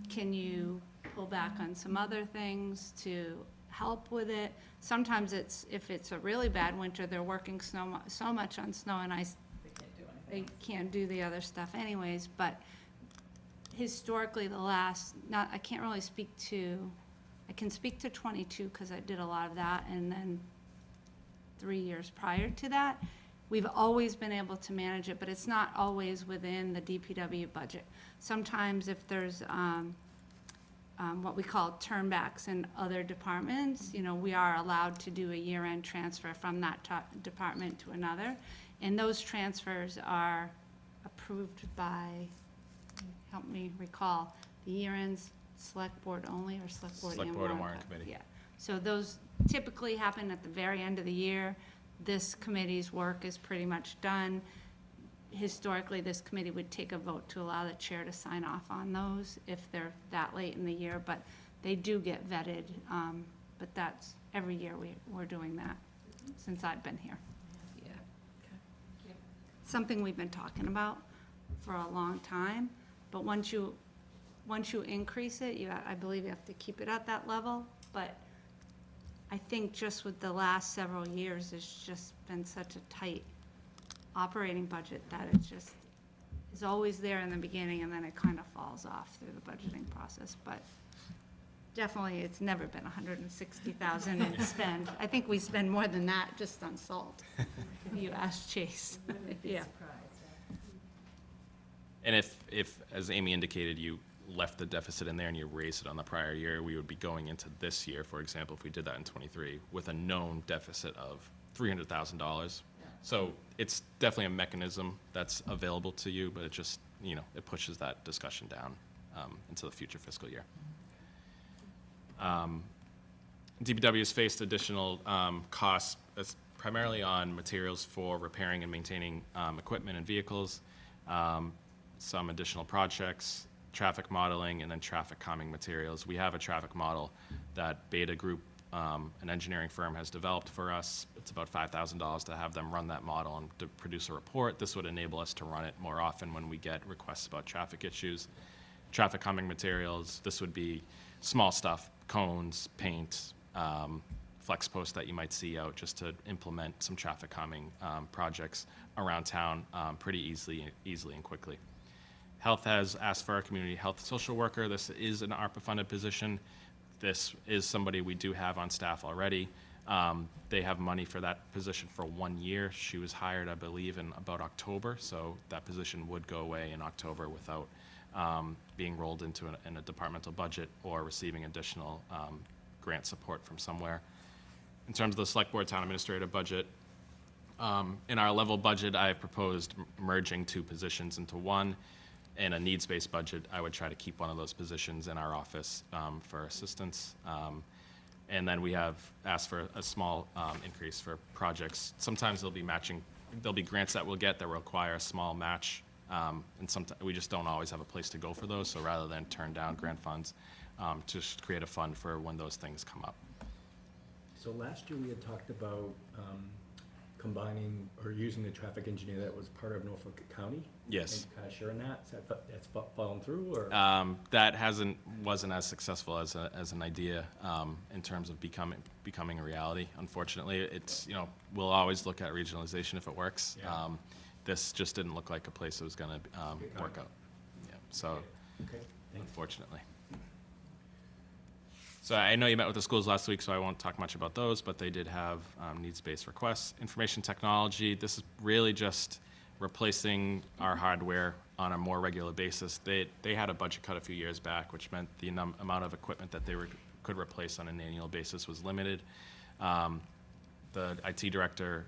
Can you pull back on some other things to help with it? Sometimes if it's a really bad winter, they're working so much on snow and ice, They can't do anything they else. can't do the other stuff anyways. But historically, I can't really speak to, I can speak to 22 because I did a lot of that, and then 3 years prior to that. We've always been able to manage it, but it's not always within the DPW budget. Sometimes if there's what we call turnbacks in other departments, we are allowed to do a year-end transfer from that department to another. And those transfers are approved by, help me recall, the year-ends select board only, or select board and Select board and warrant warrant committee. Yeah. So those typically happen at the very end of the year. This committee's work is pretty much done. Historically, this committee would take a vote to allow the chair to sign off on those if they're that late in the year, but they do get vetted. But that's, every year we're doing that since I've been here. Yeah. Something we've been talking about for a long time, but once you increase it, I believe you have to keep it at that level. But I think just with the last several years, it's just been such a tight operating budget that is always there in the beginning, and then it kind of falls off through the budgeting process. But definitely, it's never been 160,000 in spend. I think we spend more than that just on salt. If you ask Chase. Yeah. And if, as Amy indicated, you left the deficit in there and you raised it on the prior year, we would be going into this year, for example, if we did that in '23, with a known deficit of $300,000. So it's definitely a mechanism that's available to you, but it just, it pushes that discussion down into the future fiscal year. DPW has faced additional costs, that's primarily on materials for repairing and maintaining equipment and vehicles, some additional projects, traffic modeling, and then traffic calming materials. We have a traffic model that Beta Group, an engineering firm, has developed for us. It's about $5,000 to have them run that model and to produce a report. This would enable us to run it more often when we get requests about traffic issues. Traffic calming materials, this would be small stuff, cones, paint, flex posts that you might see out just to implement some traffic calming projects around town pretty easily and quickly. Health has asked for a community health social worker. This is an ARPA-funded position. This is somebody we do have on staff already. They have money for that position for 1 year. She was hired, I believe, in about October, so that position would go away in October without being rolled into in a departmental budget or receiving additional grant support from somewhere. In terms of the Select Board Town Administrator budget, in our level budget, I have proposed merging 2 positions into one. In a needs-based budget, I would try to keep one of those positions in our office for assistance. And then we have asked for a small increase for projects. Sometimes there'll be grants that we'll get that require a small match. And sometimes we just don't always have a place to go for those. So rather than turn down grant funds, just create a fund for when those things come up. So last year we had talked about combining or using the traffic engineer that was part of Norfolk County. Yes. And kind of sharing that. Is that's fallen through or? That wasn't as successful as an idea in terms of becoming a reality. Unfortunately, it's, you know, we'll always look at regionalization if it works. Yeah. This just didn't look like a place that was going to work out. Yeah. So, Okay, thanks. unfortunately. So I know you met with the schools last week, so I won't talk much about those, but they did have needs-based requests. Information technology, this is really just replacing our hardware on a more regular basis. They had a budget cut a few years back, which meant the amount of equipment that they could replace on an annual basis was limited. The IT director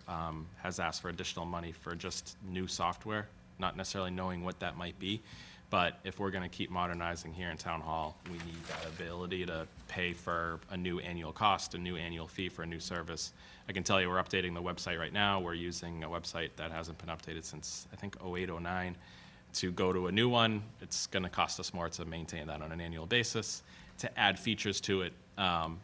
has asked for additional money for just new software, not necessarily knowing what that might be. But if we're going to keep modernizing here in Town Hall, we need that ability to pay for a new annual cost, a new annual fee for a new service. I can tell you we're updating the website right now. We're using a website that hasn't been updated since, I think, 08, 09. To go to a new one, it's going to cost us more to maintain that on an annual basis. To add features to it,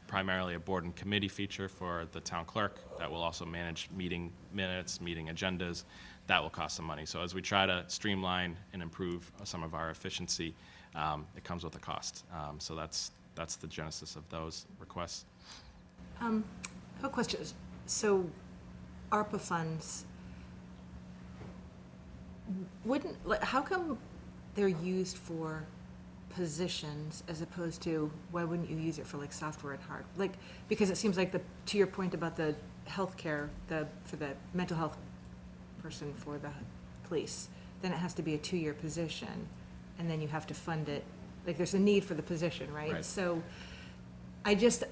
primarily a board and committee feature for the town clerk that will also manage meeting minutes, meeting agendas. That will cost some money. So as we try to streamline and improve some of our efficiency, it comes with a cost. So that's the genesis of those requests. I have a question. So ARPA funds, how come they're used for positions as opposed to, why wouldn't you use it for like software and hard? Like, because it seems like to your point about the healthcare, for the mental health person for the police, then it has to be a 2-year position, and then you have to fund it. Like, there's a need for the position, right? Right. So I just,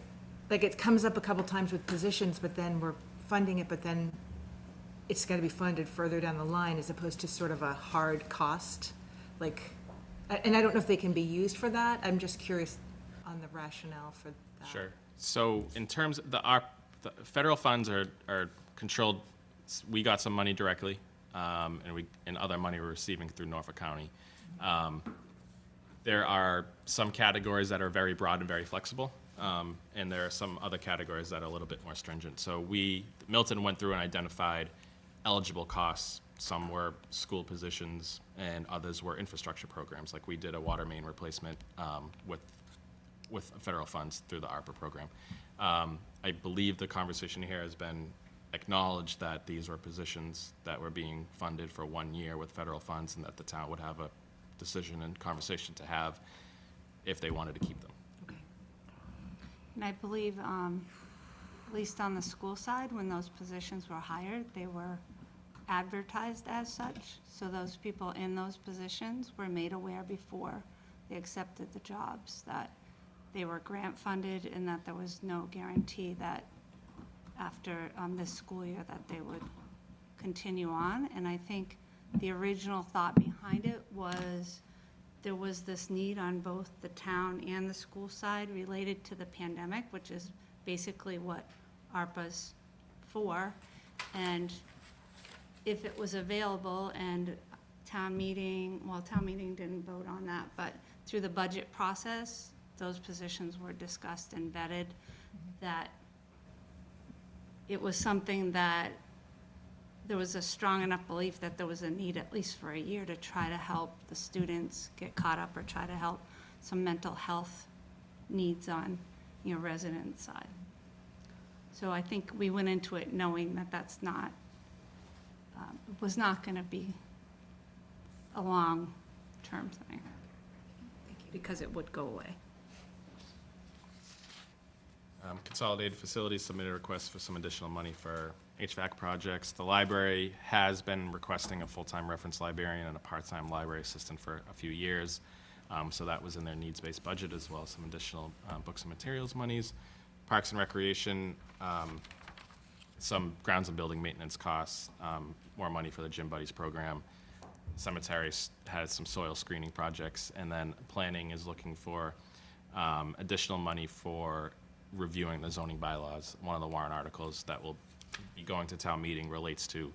like, it comes up a couple times with positions, but then we're funding it, but then it's got to be funded further down the line as opposed to sort of a hard cost. Like, and I don't know if they can be used for that. I'm just curious on the rationale for that. Sure. So in terms of the federal funds are controlled. We got some money directly, and other money we're receiving through Norfolk County. There are some categories that are very broad and very flexible, and there are some other categories that are a little bit more stringent. So Milton went through and identified eligible costs. Some were school positions, and others were infrastructure programs. Like we did a water main replacement with federal funds through the ARPA program. I believe the conversation here has been acknowledged that these were positions that were being funded for 1 year with federal funds, and that the town would have a decision and conversation to have if they wanted to keep them. Okay. And I believe, at least on the school side, when those positions were hired, they were advertised as such. So those people in those positions were made aware before they accepted the jobs that they were grant funded, and that there was no guarantee that after this school year that they would continue on. And I think the original thought behind it was there was this need on both the town and the school side related to the pandemic, which is basically what ARPA's for. And if it was available and town meeting didn't vote on that, but through the budget process, those positions were discussed and vetted, that it was something that there was a strong enough belief that there was a need, at least for a year, to try to help the students get caught up or try to help some mental health needs on, resident side. So I think we went into it knowing that that's not, was not going to be a long-term thing, because it would go away. Consolidated Facilities submitted a request for some additional money for HVAC projects. The library has been requesting a full-time reference librarian and a part-time library assistant for a few years. So that was in their needs-based budget, as well as some additional books and materials monies. Parks and Recreation, some grounds and building maintenance costs, more money for the Gym Buddies program. Cemetery has some soil screening projects, and then planning is looking for additional money for reviewing the zoning bylaws. One of the warrant articles that will be going to town meeting relates to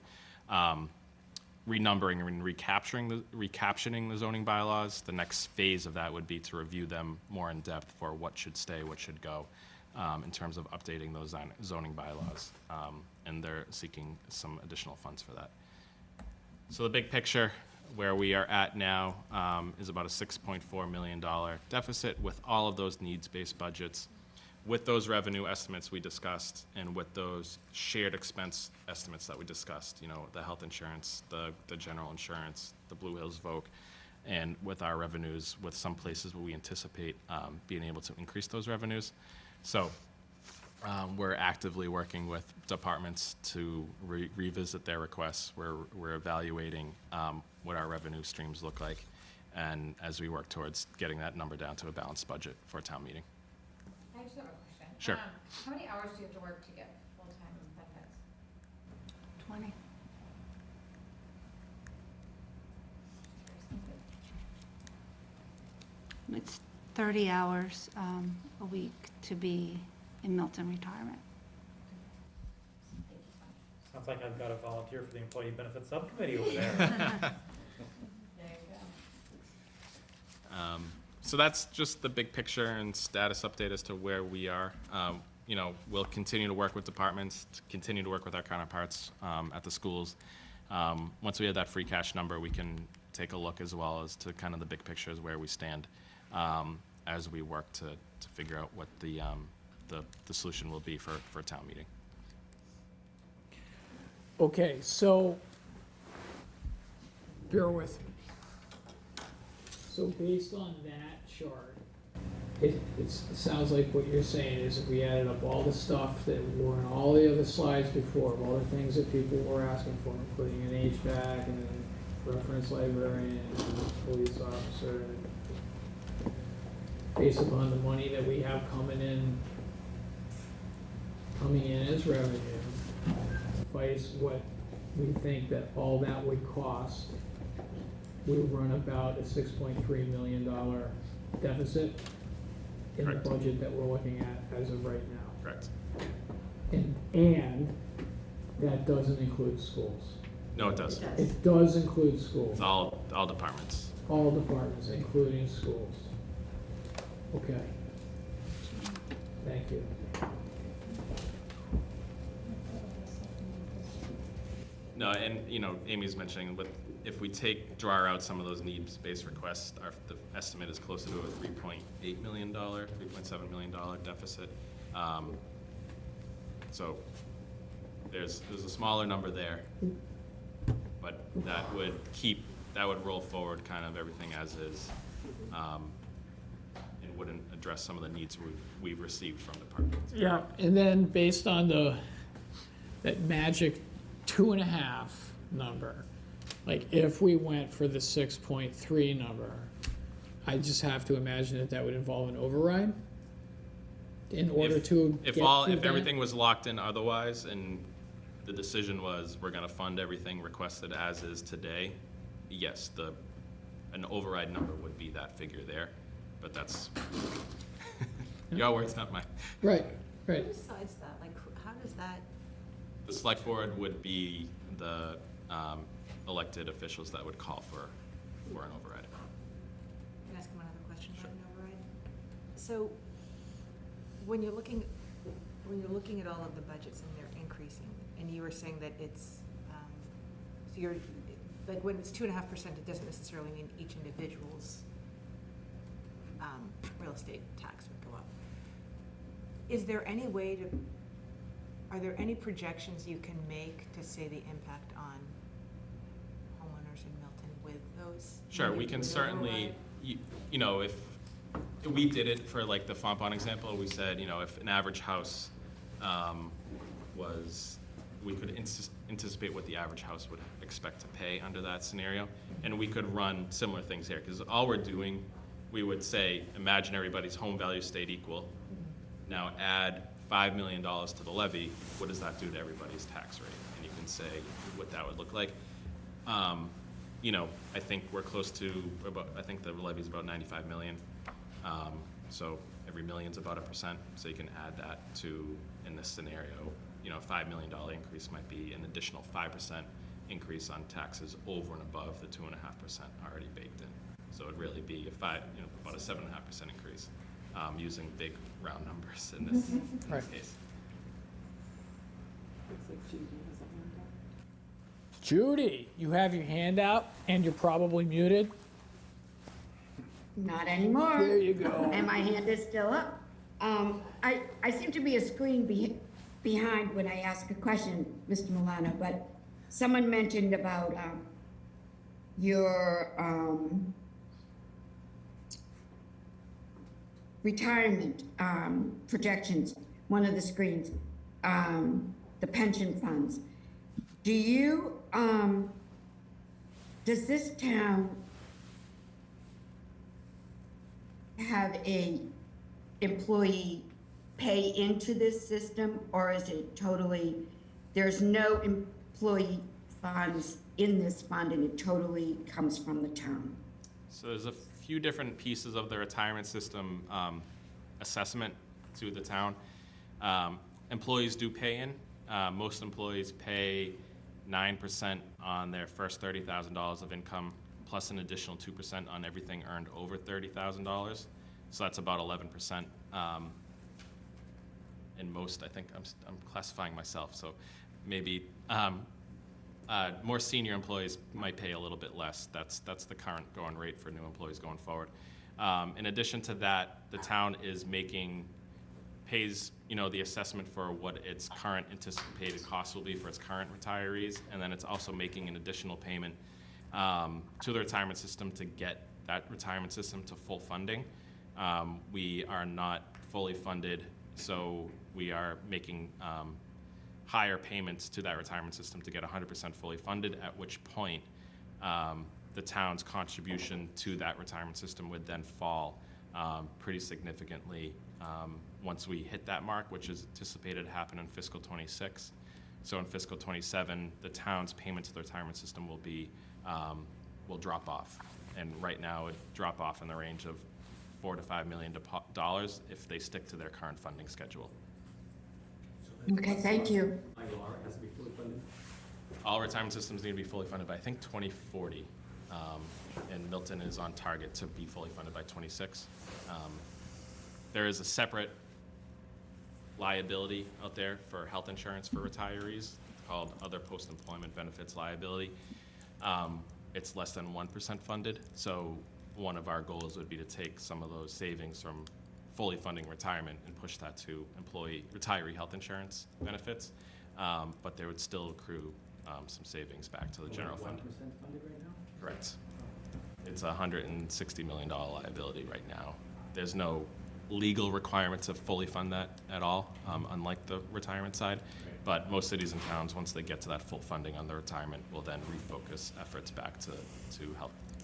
renumbering and recaptioning the zoning bylaws. The next phase of that would be to review them more in depth for what should stay, what should go. in terms of updating those zoning bylaws. And they're seeking some additional funds for that. So the big picture, where we are at now, is about a $6.4 million deficit with all of those needs-based budgets, with those revenue estimates we discussed, and with those shared expense estimates that we discussed, you know, the health insurance, the general insurance, the Blue Hills Voc, and with our revenues, with some places where we anticipate being able to increase those revenues. So we're actively working with departments to revisit their requests. We're evaluating what our revenue streams look like, and as we work towards getting that number down to a balanced budget for a town meeting. I just have a question. Sure. How many hours do you have to work to get full-time benefits? 20. It's 30 hours a week to be in Milton retirement. Sounds like I've got to volunteer for the Employee Benefits Subcommittee over there. There you go. So that's just the big picture and status update as to where we are. You know, we'll continue to work with departments, continue to work with our counterparts at the schools. Once we have that free cash number, we can take a look as well as to kind of the big picture as where we stand as we work to figure out what the solution will be for a town meeting. Okay, so bear with me. So based on that chart, it sounds like what you're saying is if we added up all the stuff that were on all the other slides before, all the things that people were asking for, including an HVAC and a reference librarian and a police officer, and based upon the money that we have coming in as revenue, vice what we think that all that would cost, we run about a $6.3 million deficit in Correct. the budget that we're looking at as of right now. Correct. And that doesn't include schools. No, it does. It does include schools, It's all departments. all departments, including schools. Okay. Thank you. No, and you know, Amy's mentioning if we draw out some of those needs-based requests, the estimate is closer to a $3.8 million, $3.7 million deficit. So there's a smaller number there, but that would roll forward kind of everything as is, and wouldn't address some of the needs we've received from departments. Yeah, and then based on that magic 2.5 number, like if we went for the 6.3 number, I just have to imagine that would involve an override in order to If get to that? everything was locked in otherwise, and the decision was we're gonna fund everything requested as is today, yes, an override number would be that figure there, but that's your words, not mine. Right. Who decides that? Like, how does that, The select board would be the elected officials that would call for an override. can I ask him another question about an override? So, when you're looking at all of the budgets and they're increasing, and you were saying that it's, so you're, like, when it's 2.5%, it doesn't necessarily mean each individual's real estate tax would go up. Is there any way are there any projections you can make to say the impact on homeowners in Milton with those? Sure, we can with certainly, you know, if we did it for like the Fontbonne example, we said, you know, if an average house we could anticipate what the average house would expect to pay under that scenario, and we could run similar things here, because all we're doing, we would say, imagine everybody's home value stayed equal. Now add $5 million to the levy, what does that do to everybody's tax rate? And you can say what that would look like. You know, I think we're close to I think the levy's about 95 million. So every million's about 1%. So you can add that to, in this scenario, you know, a $5 million increase might be an additional 5% increase on taxes over and above the 2.5% already baked in. So it'd really be about a 7.5% increase. using big round numbers in this Right. case. Judy, you have your hand out and you're probably muted. Not anymore. There you go. And my hand is still up. I seem to be a screen behind when I ask a question, Mr. Milano, but someone mentioned about your retirement projections, one of the screens, the pension funds. Do you, does this town have a employee pay into this system, or is it totally, there's no employee funds in this fund and it totally comes from the town? So there's a few different pieces of the retirement system assessment to the town. Employees do pay in. Most employees pay 9% on their first $30,000 of income, plus an additional 2% on everything earned over $30,000. So that's about 11%. And most, I think, I'm classifying myself, so maybe more senior employees might pay a little bit less. That's the current going rate for new employees going forward. In addition to that, the town is pays the assessment for what its current anticipated cost will be for its current retirees, and then it's also making an additional payment to the retirement system to get that retirement system to full funding. We are not fully funded, so we are making higher payments to that retirement system to get 100% fully funded, at which point the town's contribution to that retirement system would then fall pretty significantly once we hit that mark, which is anticipated to happen in fiscal 26. So in fiscal 27, the town's payment to the retirement system will drop off. And right now, it drop off in the range of $4 to $5 million if they stick to their current funding schedule. Okay, thank you. Warrant has to be fully funded. All retirement systems need to be fully funded by, I think, 2040. And Milton is on target to be fully funded by 26. There is a separate liability out there for health insurance for retirees called Other Post-Employment Benefits Liability. It's less than 1% funded, so one of our goals would be to take some of those savings from fully funding retirement and push that to retiree health insurance benefits, but there would still accrue some savings back to the general fund. 1% funded right now? Correct. It's a $160 million liability right now. There's no legal requirement to fully fund that at all, unlike the retirement side. But most cities and towns, once they get to that full funding on the retirement, will then refocus efforts back to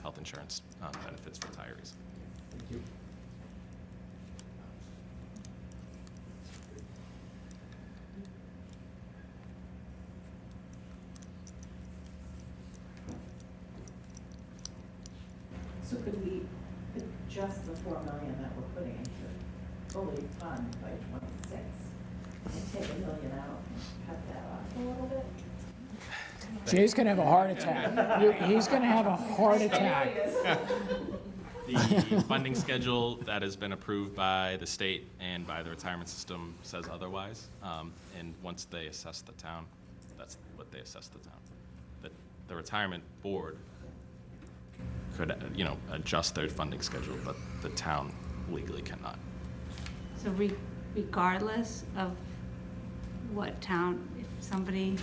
health insurance benefits for retirees. Thank you. So could we adjust the 4 million that we're putting into fully fund by 26 and take $1 million out and cut that off a little bit? Jay's gonna have a heart attack. He's gonna have a heart attack. The funding schedule that has been approved by the state and by the retirement system says otherwise. And once they assess the town, that's what they assess the town. The retirement board could, adjust their funding schedule, but the town legally cannot. So regardless of what town, if somebody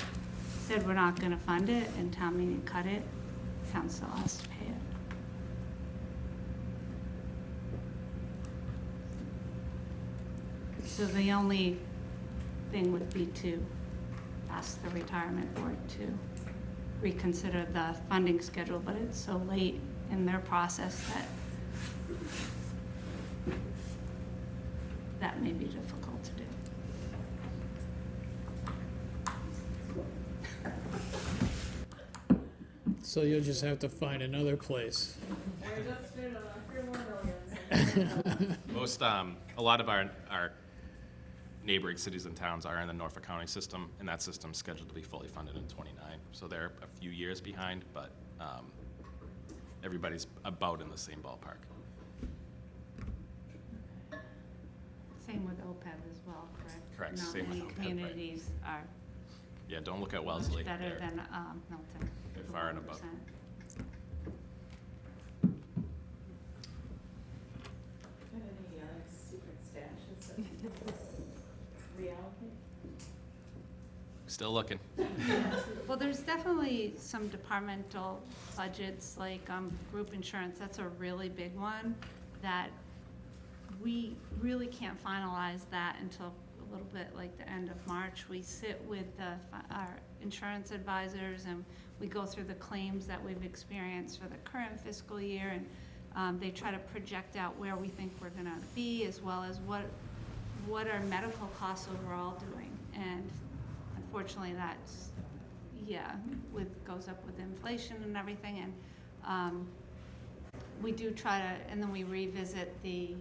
said we're not gonna fund it and town meeting cut it, town still has to pay it. So the only thing would be to ask the retirement board to reconsider the funding schedule, but it's so late in their process that may be difficult to do. So you'll just have to find another place. We're just doing a few more millions. Most, a lot of our neighboring cities and towns are in the Norfolk County system, and that system's scheduled to be fully funded in 29. So they're a few years behind, but everybody's about in the same ballpark. Same with OPEB as well, correct? Correct, Not same with many OPEB, right. communities are Yeah, don't look at much Wellesley. better They're- than Milton. they're the far and above. 1%. Got any secret stashes that we could reallocate? Still looking. Well, there's definitely some departmental budgets, like group insurance, that's a really big one, that we really can't finalize that until a little bit like the end of March. We sit with our insurance advisors and we go through the claims that we've experienced for the current fiscal year, and they try to project out where we think we're gonna be, as well as what are medical costs overall doing. And unfortunately, that's, goes up with inflation and everything, and we do try to, and then we revisit the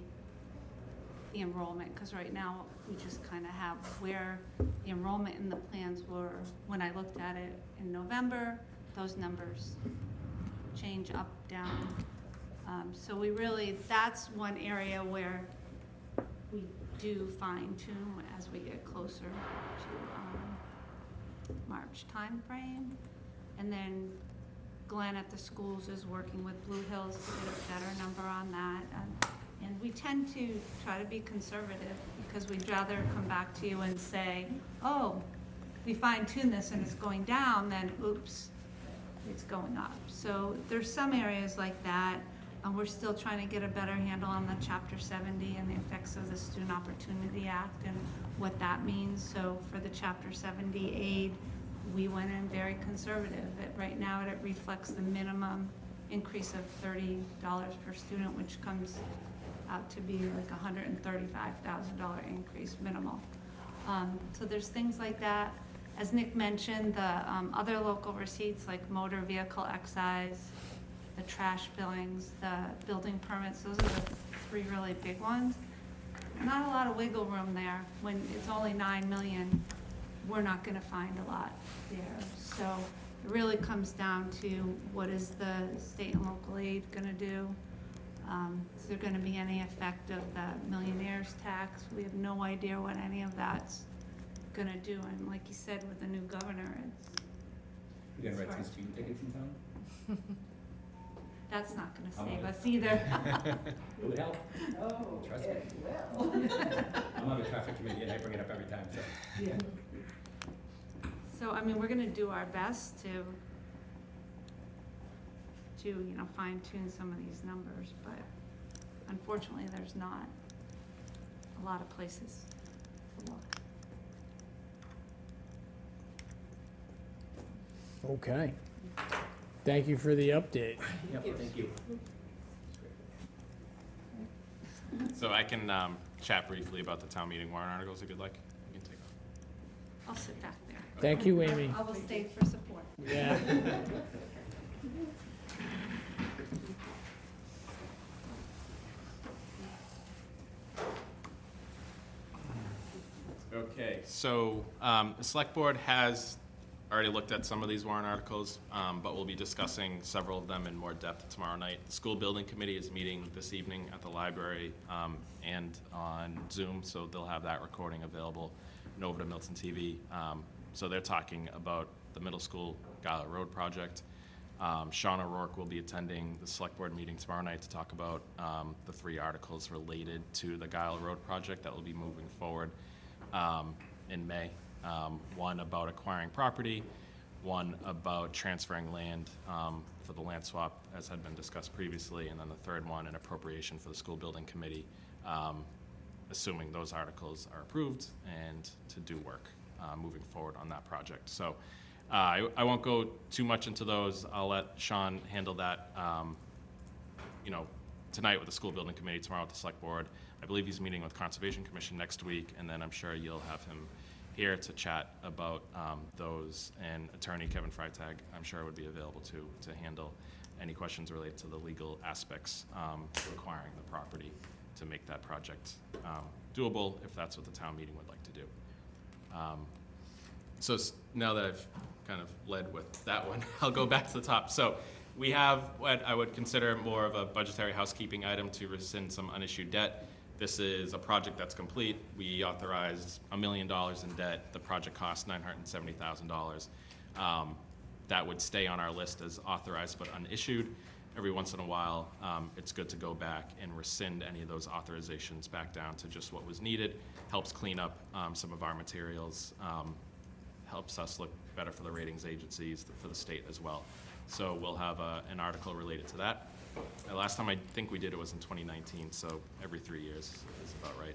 enrollment, because right now, we just kind of have where the enrollment in the plans were. When I looked at it in November, those numbers change up, down. So we really, that's one area where we do fine tune as we get closer to March timeframe. And then Glenn at the schools is working with Blue Hills to get a better number on that. And we tend to try to be conservative, because we'd rather come back to you and say, oh, we fine-tuned this and it's going down, than oops, it's going up. So there's some areas like that. We're still trying to get a better handle on the Chapter 70 and the effects of the Student Opportunity Act and what that means. So for the Chapter 70 aid, we went in very conservative. Right now, it reflects the minimum increase of $30 per student, which comes out to be like $135,000 increase minimal. So there's things like that. As Nick mentioned, the other local receipts like motor vehicle excise, the trash billings, the building permits, those are the three really big ones. Not a lot of wiggle room there. When it's only 9 million, we're not gonna find a lot there. So it really comes down to what is the state and local aid gonna do? Is there gonna be any effect of the millionaire's tax? We have no idea what any of that's gonna do. And like you said, with the new governor, You gonna write Sorry. some speeding tickets in town? that's not gonna I'm save on us either. It would help. Oh, Trust me. it will. I'm on the traffic committee and I bring it up every time, so. Yeah. So, I mean, we're gonna do our best to fine tune some of these numbers, but unfortunately, there's not a lot of places to look. Okay. Thank you for the update. Yep, thank you. So I can chat briefly about the town meeting warrant articles if you'd like. You can take off. I'll sit back there. Thank you, Amy. I will stay for support. Yeah. Okay, so the select board has already looked at some of these warrant articles, but we'll be discussing several of them in more depth tomorrow night. The school building committee is meeting this evening at the library and on Zoom, so they'll have that recording available and over to Milton TV. So they're talking about the middle school Gala Road project. Sean O'Rourke will be attending the select board meeting tomorrow night to talk about the 3 articles related to the Gala Road project that will be moving forward in May. One about acquiring property, one about transferring land for the land swap, as had been discussed previously, and then the third one, an appropriation for the school building committee, assuming those articles are approved, and to do work moving forward on that project. So I won't go too much into those. I'll let Sean handle that, tonight with the school building committee, tomorrow with the select board. I believe he's meeting with Conservation Commission next week, and then I'm sure you'll have him here to chat about those. And Attorney Kevin Freitag, I'm sure, would be available to handle any questions related to the legal aspects to acquiring the property to make that project doable, if that's what the town meeting would like to do. So now that I've kind of led with that one, I'll go back to the top. So we have what I would consider more of a budgetary housekeeping item to rescind some unissued debt. This is a project that's complete. We authorized $1 million in debt. The project cost $970,000. That would stay on our list as authorized but unissued. Every once in a while, it's good to go back and rescind any of those authorizations back down to just what was needed. Helps clean up some of our materials, helps us look better for the ratings agencies, for the state as well. So we'll have an article related to that. Last time I think we did it was in 2019, so every 3 years is about right.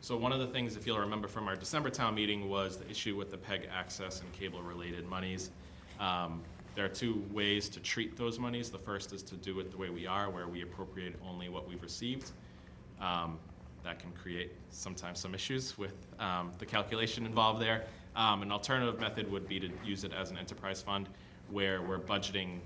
So one of the things, if you'll remember from our December town meeting, was the issue with the PEG access and cable-related monies. There are two ways to treat those monies. The first is to do it the way we are, where we appropriate only what we've received. That can create sometimes some issues with the calculation involved there. An alternative method would be to use it as an enterprise fund, where we're budgeting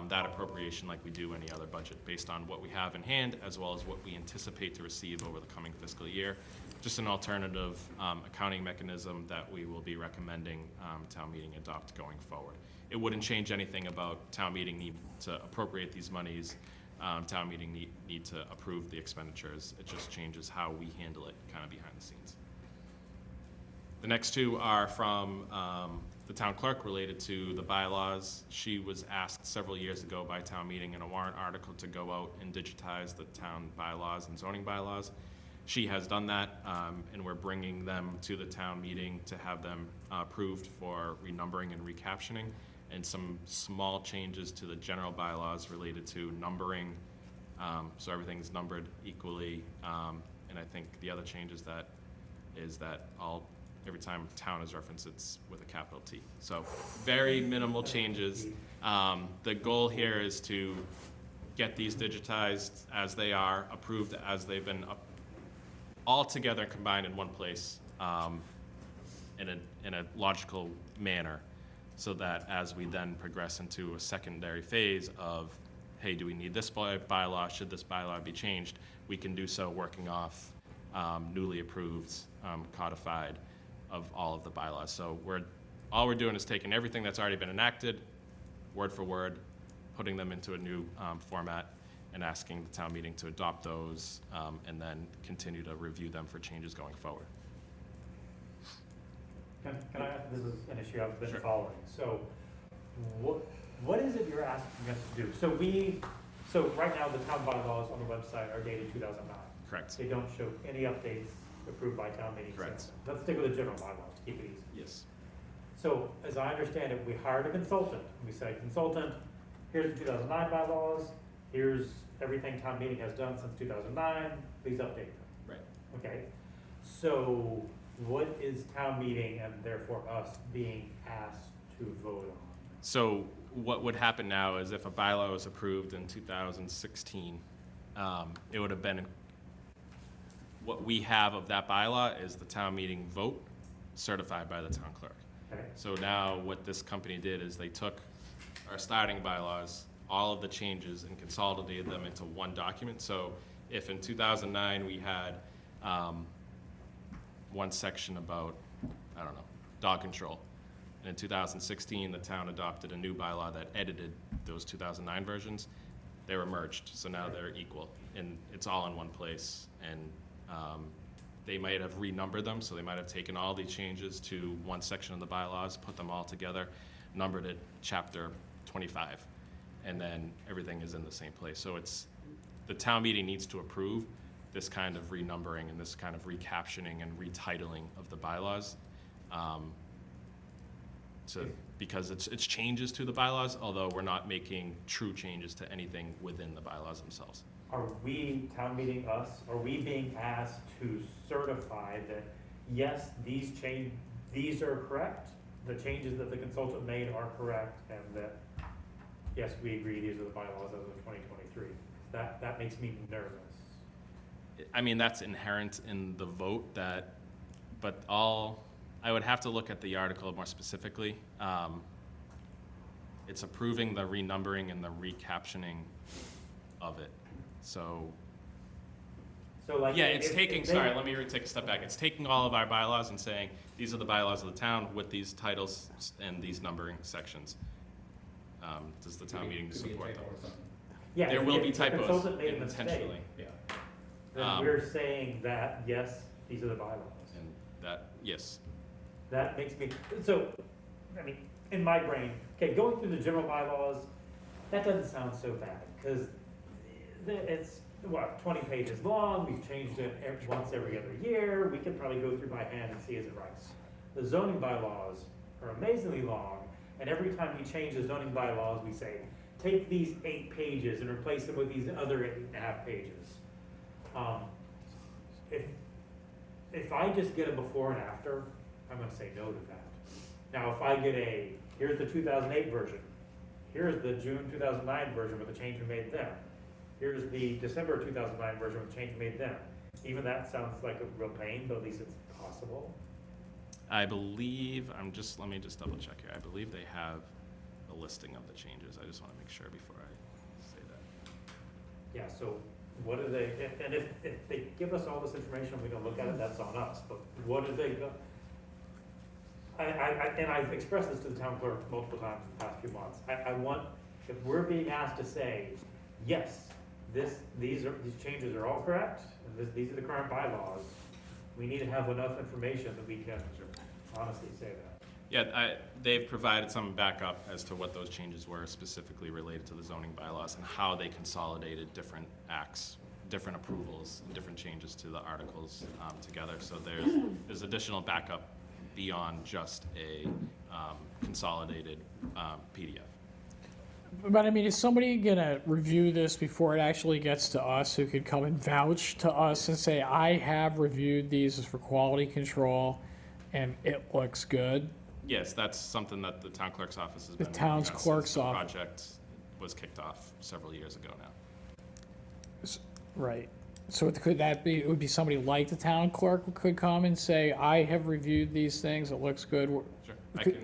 that appropriation like we do any other budget, based on what we have in hand, as well as what we anticipate to receive over the coming fiscal year. Just an alternative accounting mechanism that we will be recommending town meeting adopt going forward. It wouldn't change anything about town meeting need to appropriate these monies. Town meeting need to approve the expenditures. It just changes how we handle it kind of behind the scenes. The next two are from the town clerk related to the bylaws. She was asked several years ago by town meeting in a warrant article to go out and digitize the town bylaws and zoning bylaws. She has done that, and we're bringing them to the town meeting to have them approved for renumbering and recaptioning, and some small changes to the general bylaws related to numbering, so everything's numbered equally. And I think the other change is that every time town is referenced, it's with a capital T. So very minimal changes. The goal here is to get these digitized as they are, approved as they've been all together combined in one place in a logical manner, so that as we then progress into a secondary phase of, hey, do we need this bylaw? Should this bylaw be changed? We can do so working off newly approved, codified of all of the bylaws. So all we're doing is taking everything that's already been enacted, word for word, putting them into a new format, and asking the town meeting to adopt those, and then continue to review them for changes going forward. Can I, this is an issue I've been Sure. following. So what is it you're asking us to do? So right now, the town bylaws on the website are dated 2009. Correct. They don't show any updates approved by town meeting. Correct. Since. Let's stick with the general bylaws to keep it easy. Yes. So as I understand it, we hired a consultant. We say, consultant, here's the 2009 bylaws, here's everything town meeting has done since 2009, please update them. Right. Okay, so what is town meeting and therefore us being asked to vote on? So what would happen now is if a bylaw was approved in 2016, it would have been, what we have of that bylaw is the town meeting vote certified by the town clerk. Okay, So now what this company did is they took our starting bylaws, all of the changes, and consolidated them into one document. So if in 2009 we had one section about, I don't know, dog control, and in 2016 the town adopted a new bylaw that edited those 2009 versions, they were merged. So now they're equal, and it's all in one place. And they might have renumbered them, so they might have taken all these changes to one section of the bylaws, put them all together, numbered it chapter 25, and then everything is in the same place. So it's, the town meeting needs to approve this kind of renumbering and this kind of recaptioning and retitling of the bylaws, because it's changes to the bylaws, although we're not making true changes to anything within the bylaws themselves. are we, town meeting, us, are we being asked to certify that, yes, these are correct, the changes that the consultant made are correct, and that, yes, we agree these are the bylaws as of 2023? That makes me nervous. I mean, that's inherent in the vote, but I would have to look at the article more specifically. It's approving the renumbering and the recaptioning of it. So like, yeah, it's taking, if they- sorry, let me take a step back. It's taking all of our bylaws and saying, these are the bylaws of the town with these titles and these numbering sections. Does the town meeting support them? Yeah, There if- will if be the typos consultant made a mistake, intentionally. Yeah. Then we're saying that, yes, these are the bylaws. And that, yes, That makes me, so, I mean, in my brain, okay, going through the general bylaws, that doesn't sound so bad, because it's, what, 20 pages long, we've changed it once every other year, we can probably go through by hand and see is it right. The zoning bylaws are amazingly long, and every time we change the zoning bylaws, we say, take these 8 pages and replace them with these other 8.5 pages. If I just get a before and after, I'm gonna say no to that. Now, if I get here's the 2008 version, here's the June 2009 version with the change we made then, here's the December 2009 version with the change we made then, even that sounds like a real pain, but at least it's possible. I believe, let me just double check here. I believe they have a listing of the changes. I just want to make sure before I say that. Yeah, so what do they, and if they give us all this information, we don't look at it, that's on us, but what do they go? And I've expressed this to the town clerk multiple times in the past few months. I want, if we're being asked to say, yes, these changes are all correct, and these are the current bylaws, we need to have enough information that we can honestly say that. Yeah, they've provided some backup as to what those changes were specifically related to the zoning bylaws and how they consolidated different acts, different approvals, and different changes to the articles together. So there's additional backup beyond just a consolidated PDF. But I mean, is somebody gonna review this before it actually gets to us, who could come and vouch to us and say, I have reviewed these for quality control and it looks good? Yes, that's something that the town clerk's office has been. The town's working on clerk's since the office. project was kicked off several years ago now. Right. So could that be, it would be somebody like the town clerk who could come and say, I have reviewed these things, it looks good? Sure,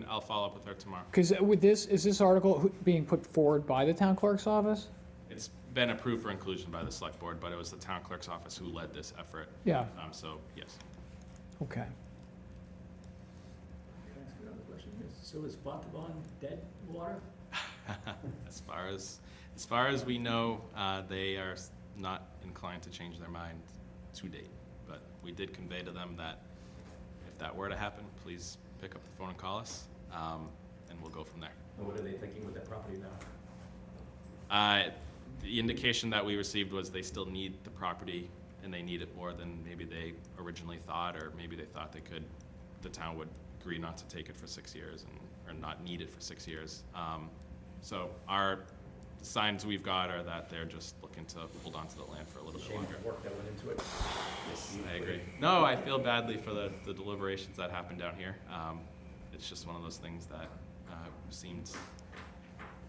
I'll follow up with her tomorrow. Because with this, is this article being put forward by the town clerk's office? It's been approved for inclusion by the select board, but it was the town clerk's office who led this effort. Yeah, So, yes. okay. Can I ask another question? So is Fontavon dead water? As far as we know, they are not inclined to change their mind to date. But we did convey to them that if that were to happen, please pick up the phone and call us, and we'll go from there. And what are they thinking with that property now? The indication that we received was they still need the property, and they need it more than maybe they originally thought, or maybe they thought the town would agree not to take it for 6 years or not need it for 6 years. So the signs we've got are that they're just looking to hold on to the land for a little bit Shame longer. the work that went into it. Yes, I agree. No, I feel badly for the deliberations that happened down here. It's just one of those things that seemed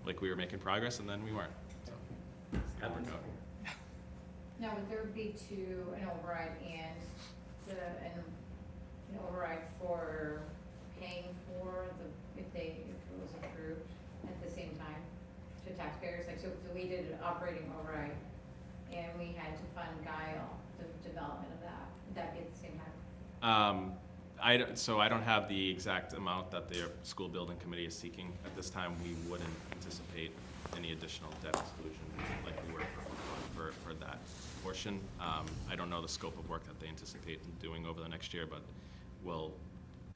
like we were making progress, and then we weren't. So, it's gonna work out. Now, would there be an override and an override for paying for if it was approved at the same time to taxpayers? Like, so if we did an operating override and we had to fund Guile, the development of that, would that be at the same time? I don't have the exact amount that the school building committee is seeking. At this time, we wouldn't anticipate any additional debt exclusion like we were for that portion. I don't know the scope of work that they anticipate doing over the next year, but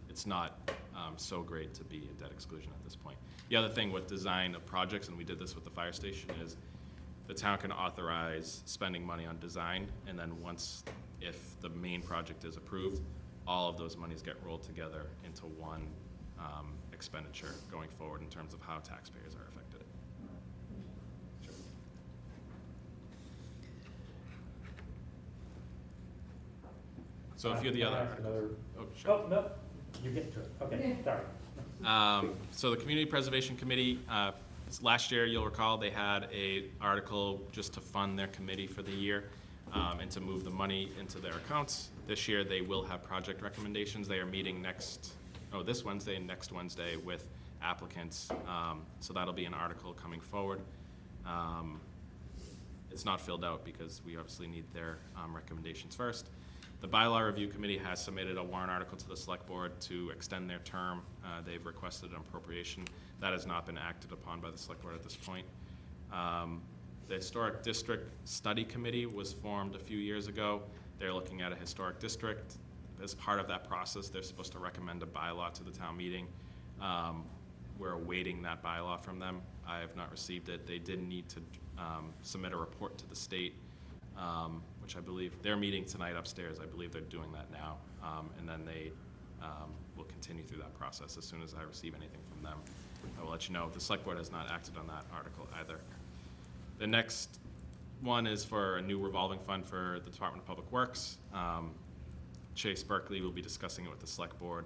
it's not so great to be a debt exclusion at this point. The other thing with design of projects, and we did this with the fire station, is the town can authorize spending money on design, and then if the main project is approved, all of those monies get rolled together into one expenditure going forward in terms of how taxpayers are affected. Sure. So a few of the other articles. Oh, sure. Oh, no, you're getting to it, okay, sorry. So the Community Preservation Committee, last year, you'll recall, they had an article just to fund their committee for the year and to move the money into their accounts. This year, they will have project recommendations. They are meeting this Wednesday and next Wednesday with applicants. So that'll be an article coming forward. It's not filled out because we obviously need their recommendations first. The Bylaw Review Committee has submitted a warrant article to the Select Board to extend their term. They've requested an appropriation. That has not been acted upon by the Select Board at this point. The Historic District Study Committee was formed a few years ago. They're looking at a historic district. As part of that process, they're supposed to recommend a bylaw to the town meeting. We're awaiting that bylaw from them. I have not received it. They did need to submit a report to the state, which I believe, they're meeting tonight upstairs. I believe they're doing that now. And then they will continue through that process. As soon as I receive anything from them, I will let you know. The select board has not acted on that article either. The next one is for a new revolving fund for the Department of Public Works. Chase Berkeley will be discussing it with the select board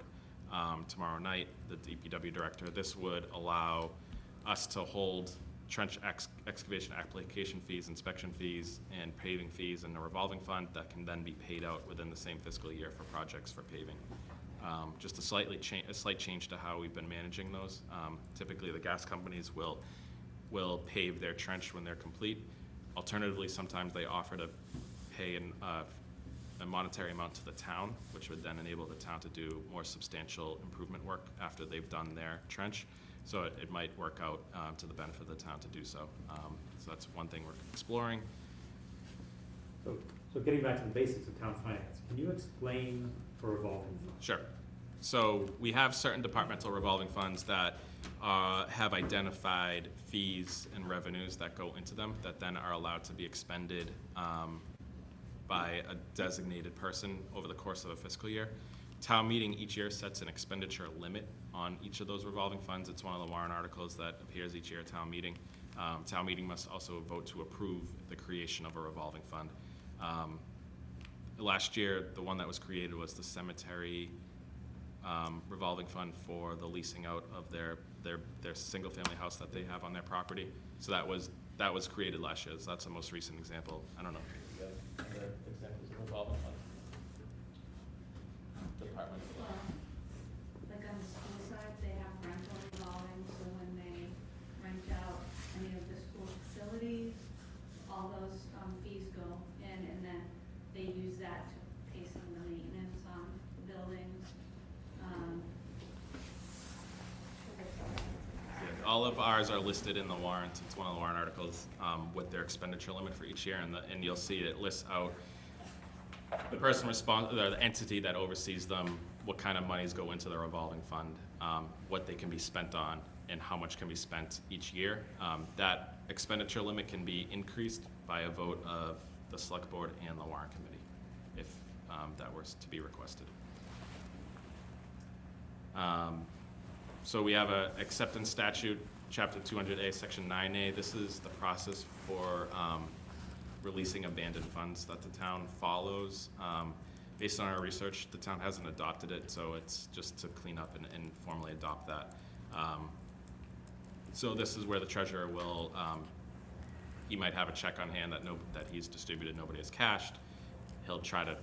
tomorrow night, the DPW director. This would allow us to hold trench excavation application fees, inspection fees, and paving fees in a revolving fund that can then be paid out within the same fiscal year for projects for paving. Just a slight change to how we've been managing those. Typically, the gas companies will pave their trench when they're complete. Alternatively, sometimes they offer to pay a monetary amount to the town, which would then enable the town to do more substantial improvement work after they've done their trench. So it might work out to the benefit of the town to do so. So that's one thing we're exploring. So getting back to the basics of town finance, can you explain for revolving fund? Sure. So we have certain departmental revolving funds that have identified fees and revenues that go into them that then are allowed to be expended by a designated person over the course of a fiscal year. Town meeting each year sets an expenditure limit on each of those revolving funds. It's one of the warrant articles that appears each year at town meeting. Town meeting must also vote to approve the creation of a revolving fund. Last year, the one that was created was the cemetery revolving fund for the leasing out of their single-family house that they have on their property. So that was created last year. So that's the most recent example. I don't know. Other examples of revolving funds? Departments. Like on the school side, they have rental revolving, so when they rent out any of the school facilities, all those fees go in, and then they use that to pay some of the maintenance on the buildings. Yeah, all of ours are listed in the warrant. It's one of the warrant articles with their expenditure limit for each year, and you'll see it lists out the person responsible, or the entity that oversees them, what kind of monies go into the revolving fund, what they can be spent on, and how much can be spent each year. That expenditure limit can be increased by a vote of the select board and the warrant committee, if that were to be requested. So we have a acceptance statute, chapter 200A, section 9A. This is the process for releasing abandoned funds that the town follows. Based on our research, the town hasn't adopted it, so it's just to clean up and formally adopt that. So this is where the treasurer will, he might have a check on hand that he's distributed, nobody has cashed. He'll try to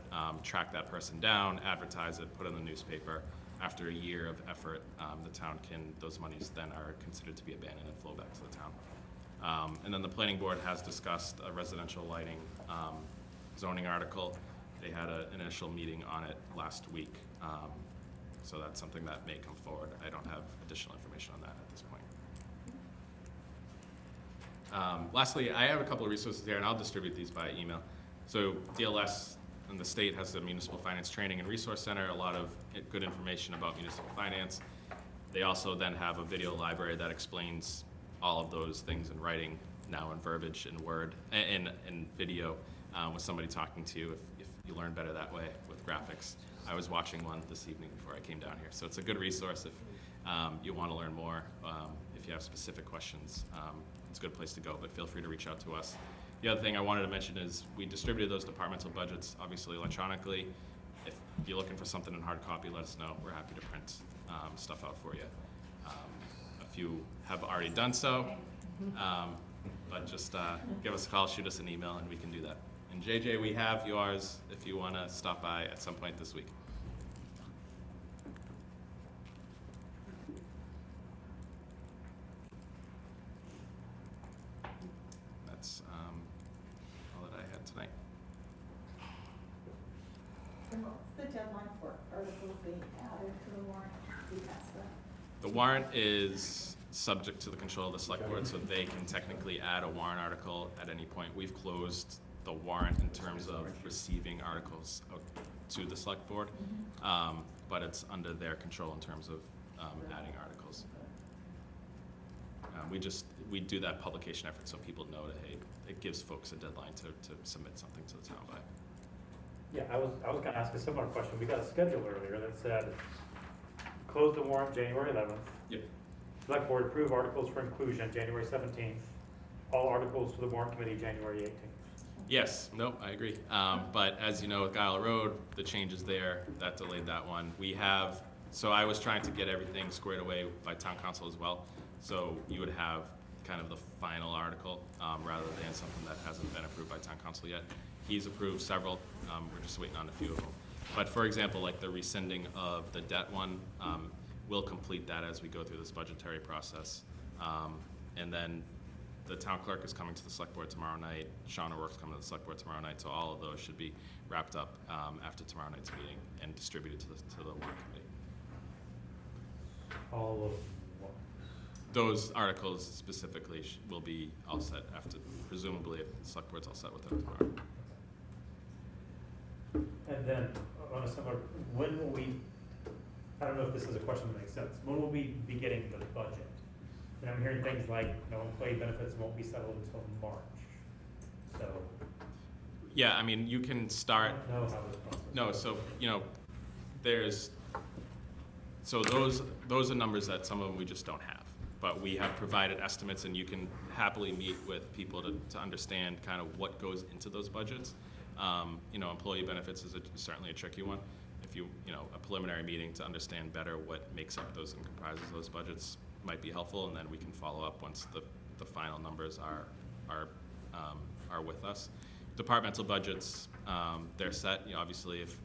track that person down, advertise it, put it in the newspaper. After a year of effort, the town those monies then are considered to be abandoned and flow back to the town. And then the planning board has discussed a residential lighting zoning article. They had an initial meeting on it last week. So that's something that may come forward. I don't have additional information on that at this point. Lastly, I have a couple of resources here, and I'll distribute these by email. So DLS and the state has the Municipal Finance Training and Resource Center, a lot of good information about municipal finance. They also then have a video library that explains all of those things in writing, now in verbiage, in word, and video, with somebody talking to you if you learn better that way with graphics. I was watching one this evening before I came down here. So it's a good resource if you want to learn more, if you have specific questions. It's a good place to go, but feel free to reach out to us. The other thing I wanted to mention is we distributed those departmental budgets, obviously electronically. If you're looking for something in hard copy, let us know. We're happy to print stuff out for you. A few have already done so, but just give us a call, shoot us an email, and we can do that. And JJ, we have yours if you want to stop by at some point this week. That's all that I had tonight. And what's the deadline for articles being added to the warrant? We passed that. The warrant is subject to the control of the select board, so they can technically add a warrant article at any point. We've closed the warrant in terms of receiving articles out to the select board, but it's under their control in terms of adding articles. We do that publication effort so people know that, hey, it gives folks a deadline to submit something to the town by. Yeah, I was gonna ask a similar question. We got a schedule earlier that said, close the warrant January 11th. Yep. Select board approve articles for inclusion January 17th. All articles to the warrant committee January 18th. Yes, no, I agree. But as you know, with Guile Road, the changes there, that delayed that one. So I was trying to get everything squared away by town council as well. So you would have kind of the final article, rather than something that hasn't been approved by town council yet. He's approved several, we're just waiting on a few of them. But for example, like the rescinding of the debt one, we'll complete that as we go through this budgetary process. And then the town clerk is coming to the select board tomorrow night. Shauna Work's coming to the select board tomorrow night. So all of those should be wrapped up after tomorrow night's meeting and distributed to the warrant committee. All of what? Those articles specifically will be all set after, presumably, if the select board's all set with them tomorrow. And then, on a similar, when will we, I don't know if this is a question that makes sense, when will we be getting the budget? And I'm hearing things like, employee benefits won't be settled until March, so. Yeah, I mean, you can I start. don't know how this process. No, so, those are numbers that some of them we just don't have. But we have provided estimates, and you can happily meet with people to understand kind of what goes into those budgets. Employee benefits is certainly a tricky one. If a preliminary meeting to understand better what makes up those and comprises those budgets might be helpful, and then we can follow up once the final numbers are with us. Departmental budgets, they're set. Obviously, if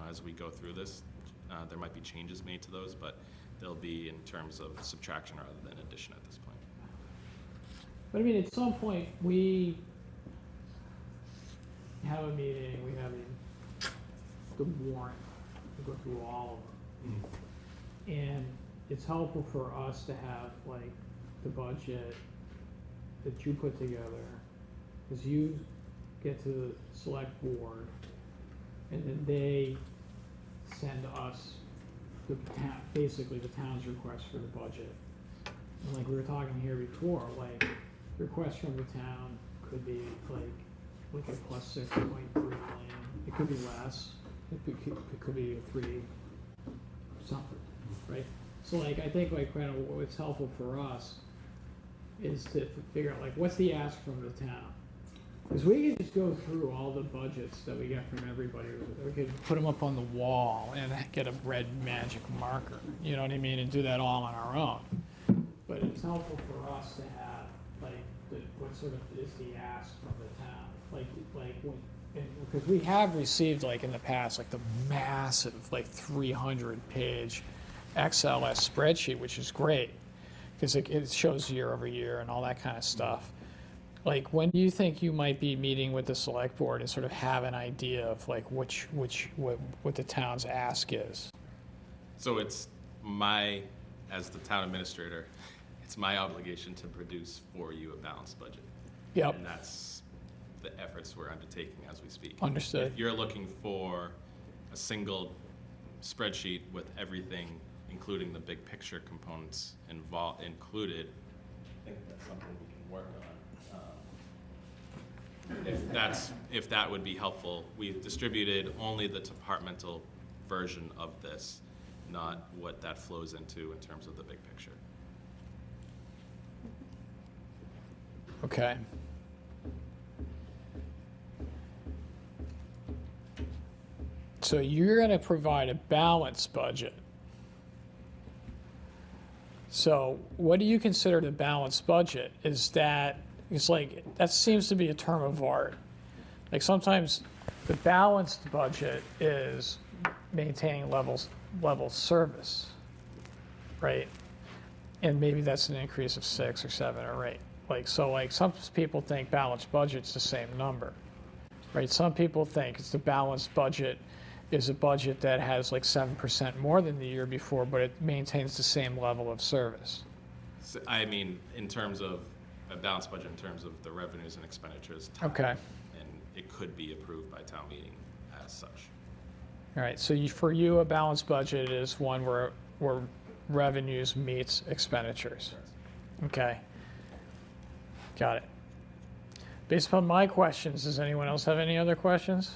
as we go through this, there might be changes made to those, but they'll be in terms of subtraction rather than addition at this point. But I mean, at some point, we have a meeting, we have the warrant, we go through all of them. And it's helpful for us to have like the budget that you put together, because you get to the select board, and then they send us basically the town's request for the budget. And like we were talking here before, like requests from the town could be like a plus 6.3 million. It could be less. It could be 3 something, right? So like I think like kind of what's helpful for us is to figure out like what's the ask from the town. Because we can just go through all the budgets that we get from everybody. We could put them up on the wall and get a red magic marker, you know what I mean, and do that all on our own. But it's helpful for us to have like what sort of is the ask from the town, because we have received like in the past like the massive like 300-page XLS spreadsheet, which is great because it shows year over year and all that kind of stuff. Like, when do you think you might be meeting with the select board and sort of have an idea of like what the town's ask is? So it's as the town administrator, it's my obligation to produce for you a balanced budget. Yep. And that's the efforts we're undertaking as we speak. Understood. If you're looking for a single spreadsheet with everything, including the big picture components included, I think that's something we can work on. If that would be helpful. We've distributed only the departmental version of this, not what that flows into in terms of the big picture. Okay. So you're going to provide a balanced budget. So what do you consider the balanced budget? It's like, that seems to be a term of art. Like sometimes the balanced budget is maintaining level service, right? And maybe that's an increase of 6 or 7 or 8. Like, so like some people think balanced budget's the same number, right? Some people think it's the balanced budget is a budget that has like 7% more than the year before, but it maintains the same level of service. So, I mean, in terms of a balanced budget, in terms of the revenues and expenditures. tied, Okay. And it could be approved by town meeting as such. All right, so for you, a balanced budget is one where revenues meets expenditures. Okay. Got it. Based upon my questions, does anyone else have any other questions?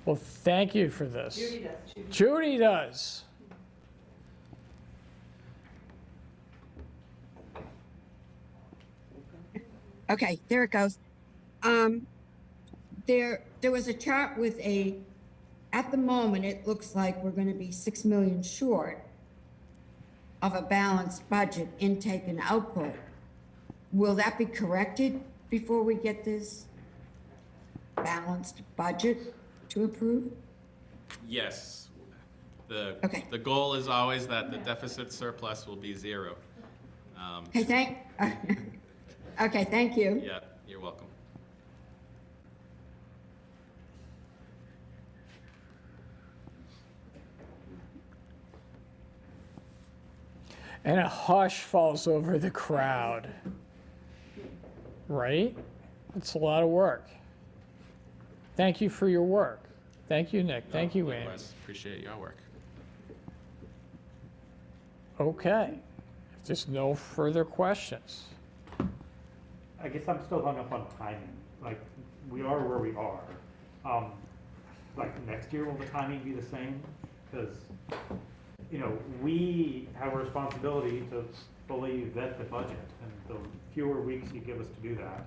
Well, thank you for this. Judy does. Judy does. Okay, there it goes. There was a chart with at the moment, it looks like we're gonna be 6 million short of a balanced budget, intake and output. Will that be corrected before we get this balanced budget to approve? Yes. Okay. The goal is always that the deficit surplus will be zero. Okay, okay, thank you. Yeah, you're welcome. And a hush falls over the crowd. Right? It's a lot of work. Thank you for your work. Thank you, Nick. Thank you, Wayne. Likewise. Appreciate your work. Okay. If there's no further questions. I guess I'm still hung up on timing. Like, we are where we are. Like, next year, will the timing be the same? Because, you know, we have a responsibility to fully vet the budget, and the fewer weeks you give us to do that,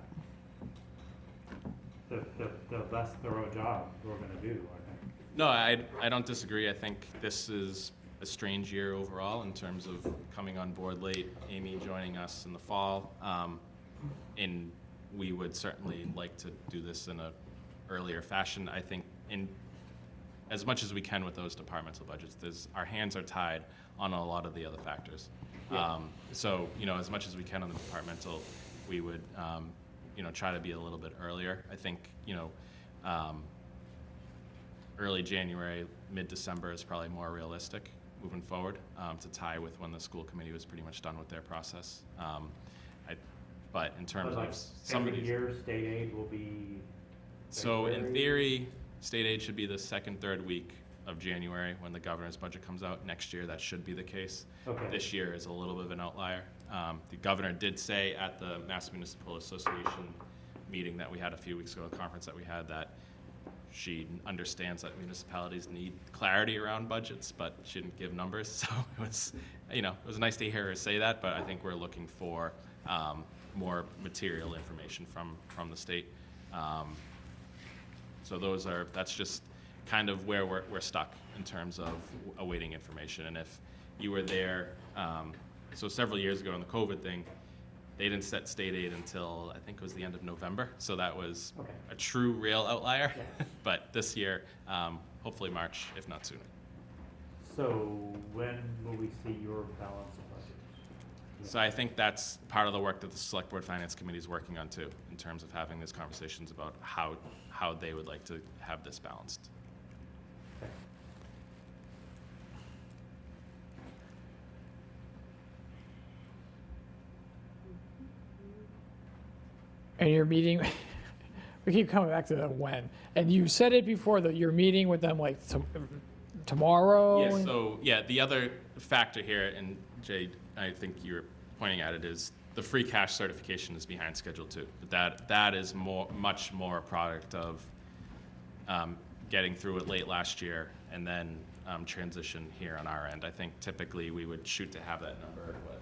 the less thorough job we're gonna do, I think. No, I don't disagree. I think this is a strange year overall in terms of coming on board late, Amy joining us in the fall. And we would certainly like to do this in a earlier fashion. I think in as much as we can with those departmental budgets, our hands are tied on a lot of the other factors. Yeah. So, you know, as much as we can on the departmental, we would, you know, try to be a little bit earlier. I think, you know, early January, mid-December is probably more realistic moving forward, to tie with when the school committee was pretty much done with their process. But in terms But like, of somebody. every year, state aid will be. So in February? theory, state aid should be the second, third week of January when the governor's budget comes out. Next year, that should be the case. Okay. This year is a little bit of an outlier. The governor did say at the Mass Municipal Association meeting that we had a few weeks ago, a conference that we had, that she understands that municipalities need clarity around budgets, but she didn't give numbers. So it was, you know, it was nice to hear her say that, but I think we're looking for more material information from the state. So that's just kind of where we're stuck in terms of awaiting information. And if you were there, so several years ago in the COVID thing, they didn't set state aid until I think it was the end of November. So that was Okay. a true real outlier. Yeah. But this year, hopefully March, if not sooner. So when will we see your balanced budget? So I think that's part of the work that the Select Board Finance Committee is working on too, in terms of having these conversations about how they would like to have this balanced. Okay. And you're meeting, we keep coming back to the when. And you said it before that you're meeting with them like tomorrow? Yeah, so, the other factor here, and Jay, I think you're pointing at it, is the free cash certification is behind schedule too. But that is much more a product of getting through it late last year and then transition here on our end. I think typically we would shoot to have that number, but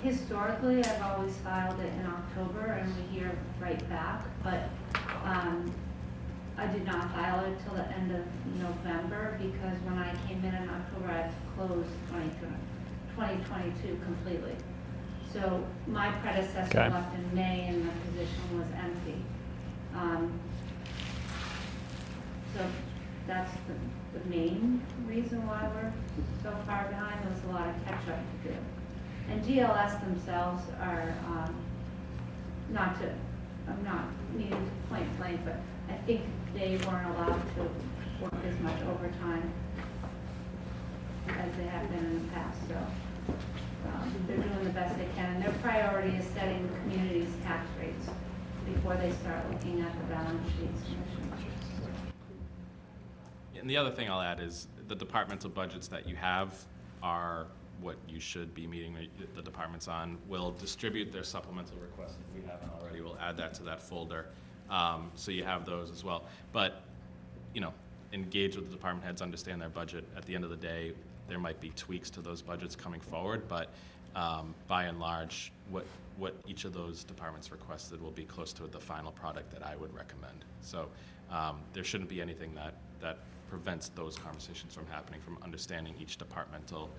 Historically, I've always filed it in October and we hear right back, but I did not file it till the end of November because when I came in October, I had closed 2022 completely. So my predecessor Okay. left in May and the position was empty. So that's the main reason why we're so far behind. There was a lot of catch up to do. And GLS themselves are, I'm not needing to point blank, but I think they weren't allowed to work as much overtime as they have been in the past, so they're doing the best they can. And their priority is setting the community's tax rates before they start looking at the balance sheets. And the other thing I'll add is the departmental budgets that you have are what you should be meeting the departments on. We'll distribute their supplemental requests if we haven't already. We'll add that to that folder. So you have those as well. But, you know, engage with the department heads, understand their budget. At the end of the day, there might be tweaks to those budgets coming forward, but by and large, what each of those departments requested will be close to the final product that I would recommend. So there shouldn't be anything that prevents those conversations from happening, from understanding each departmental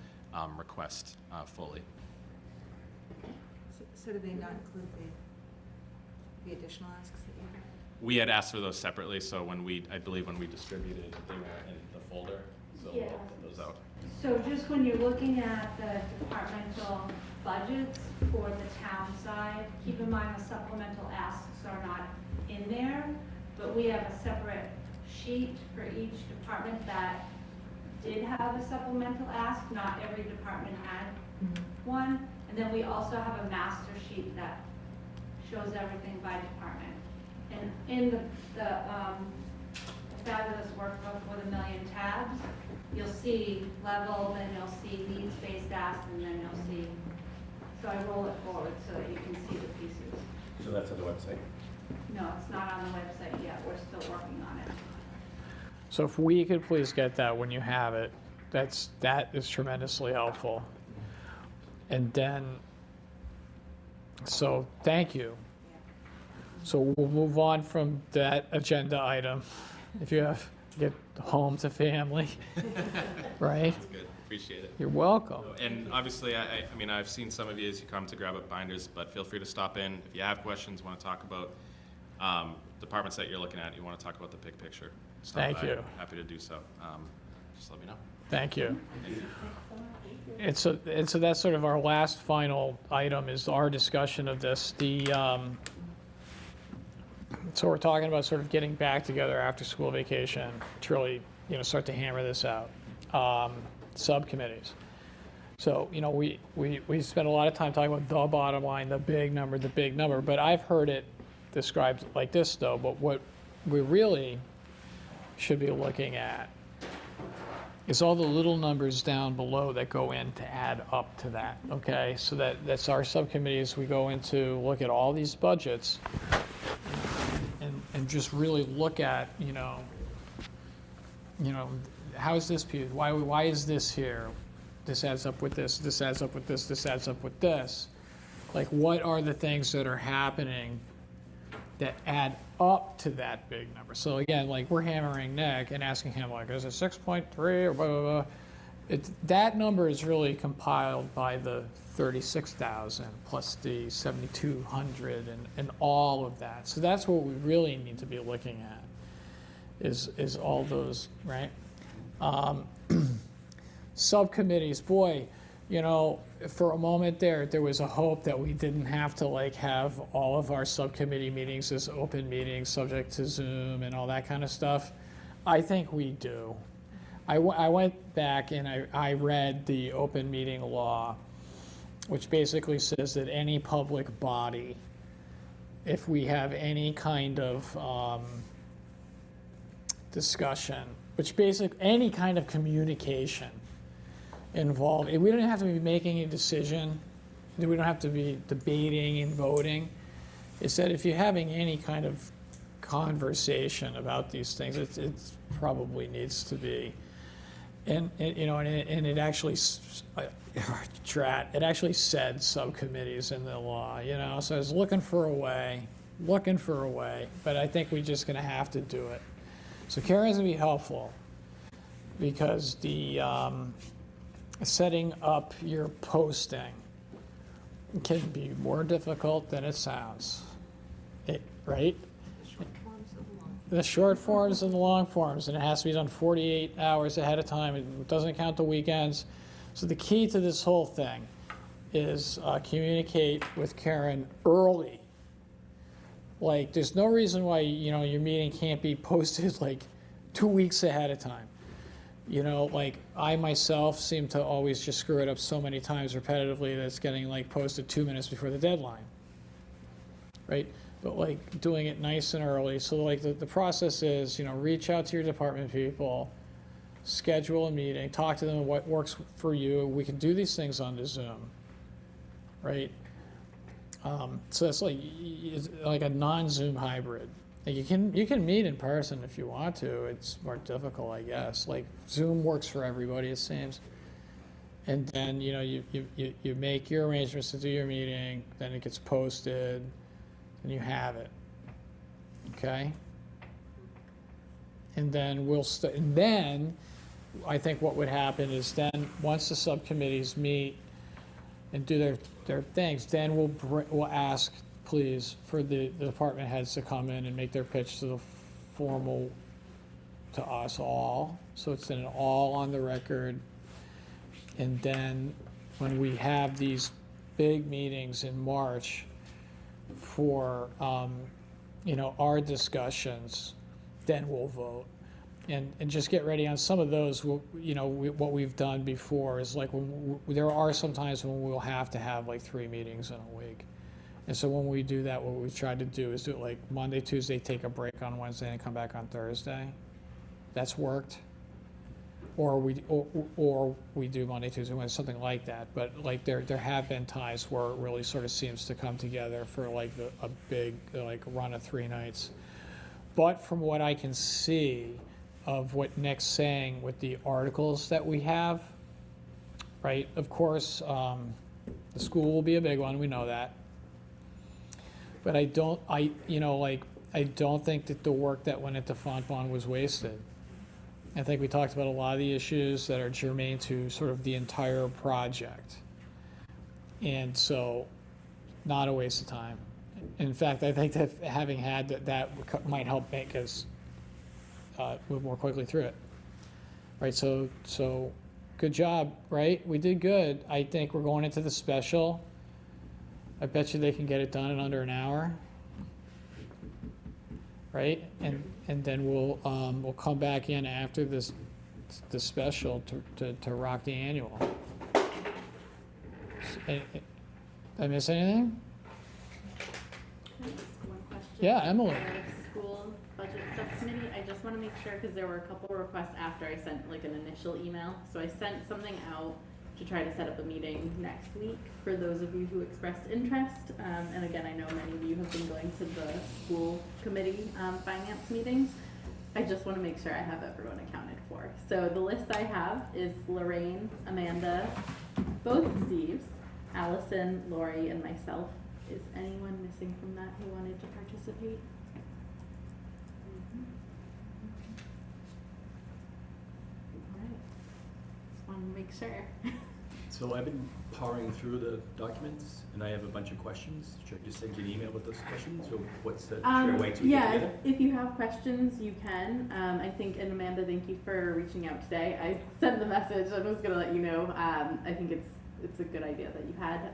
request fully. So do they not include the additional asks that you have? We had asked for those separately, so I believe when we distributed, they were in the folder, so we'll put those out. So just when you're looking at the departmental budgets for the town side, keep in mind the supplemental asks are not in there, but we have a separate sheet for each department that did have a supplemental ask. Not every department had one. And then we also have a master sheet that shows everything by department. And in the fabulous workbook with 1,000,000 tabs, you'll see level, then you'll see needs-based asks, and then you'll see, so I roll it forward so that you can see the pieces. So that's on the website. No, it's not on the website yet. We're still working on it. So if we could please get that when you have it, that is tremendously helpful. And then, so thank you. So we'll move on from that agenda item. If you have, get home to family, right? That's good, appreciate it. You're welcome. And obviously, I mean, I've seen some of you as you come to grab up binders, but feel free to stop in. If you have questions, want to talk about departments that you're looking at, you want to talk about the big picture, stop Thank by. you. Happy to do so. Just let me know. Thank you. And so that's sort of our last final item is our discussion of this. So we're talking about sort of getting back together after school vacation to really, start to hammer this out. Subcommittees. So, we spent a lot of time talking about the bottom line, the big number, but I've heard it described like this though, but what we really should be looking at is all the little numbers down below that go in to add up to that, okay? So that's our subcommittees. We go into look at all these budgets and just really look at, how is this piece? Why is this here? This adds up with this, this adds up with this, this adds up with this. Like, what are the things that are happening that add up to that big number? So again, like, we're hammering Nick and asking him, like, is it 6.3 or blah, blah, blah. That number is really compiled by the 36,000 plus the 7,200 and all of that. So that's what we really need to be looking at is all those, right? Subcommittees, boy, for a moment there was a hope that we didn't have to have all of our subcommittee meetings as open meetings subject to Zoom and all that kind of stuff. I think we do. I went back and I read the open meeting law, which basically says that any public body, if we have any kind of discussion, any kind of communication involved, we don't have to be making a decision, we don't have to be debating and voting. It's that if you're having any kind of conversation about these things, it probably needs to be. And it actually, it actually said subcommittees in the law, so I was looking for a way, but I think we're just gonna have to do it. So Karen's gonna be helpful because the setting up your posting can be more difficult than it sounds, right? The short forms and the long forms, and it has to be done 48 hours ahead of time. It doesn't count the weekends. So the key to this whole thing is communicate with Karen early. Like, there's no reason why your meeting can't be posted 2 weeks ahead of time. you know, like I myself seem to always just screw it up so many times repetitively that it's getting like posted 2 minutes before the deadline. Right? But like doing it nice and early. So like the process is, you know, reach out to your department people, schedule a meeting, talk to them what works for you. We can do these things on the Zoom. Right? So it's like a non-Zoom hybrid. Like you can meet in person if you want to. It's more difficult, I guess. Like Zoom works for everybody, it seems. And then, you know, you make your arrangements to do your meeting, then it gets posted, and you have it. Okay? And then and then I think what would happen is then once the subcommittees meet and do their things, then we'll ask, please, for the department heads to come in and make their pitch to the formal, to us all. So it's then all on the record. And then when we have these big meetings in March for, you know, our discussions, then we'll vote. And just get ready on some of those. You know, what we've done before is like there are some times when we'll have to have like 3 meetings in a week. And so when we do that, what we've tried to do is do it like Monday, Tuesday, take a break on Wednesday, and come back on Thursday. That's worked. Or we do Monday, Tuesday, Wednesday, something like that. But like there have been times where it really sort of seems to come together for like a big like run of 3 nights. But from what I can see of what Nick's saying with the articles that we have, right? Of course, the school will be a big one. We know that. But I don't think that the work that went into Fontbonne was wasted. I think we talked about a lot of the issues that are germane to sort of the entire project. And so, not a waste of time. In fact, I think that having had that might help make us move more quickly through it. Right, so good job, right? We did good. I think we're going into the special. I bet you they can get it done in under an hour. Right? And then we'll come back in after the special to rock the annual. Did I miss anything? Can I ask one question? Yeah, Emily. For school budget subcommittee, I just want to make sure, because there were a couple of requests after I sent like an initial email. So I sent something out to try to set up a meeting next week for those of you who expressed interest. And again, I know many of you have been going to the school committee finance meetings. I just want to make sure I have everyone accounted for. So the list I have is Lorraine, Amanda, both Steves, Allison, Lori, and myself. Is anyone missing from that who wanted to participate? All right. Just want to make sure. So I've been powering through the documents, and I have a bunch of questions. Should I just send you an email with those questions, or what's the, should I wait till we get together? If you have questions, you can. I think, and Amanda, thank you for reaching out today. I sent the message. I was going to let you know. I think it's a good idea that you had.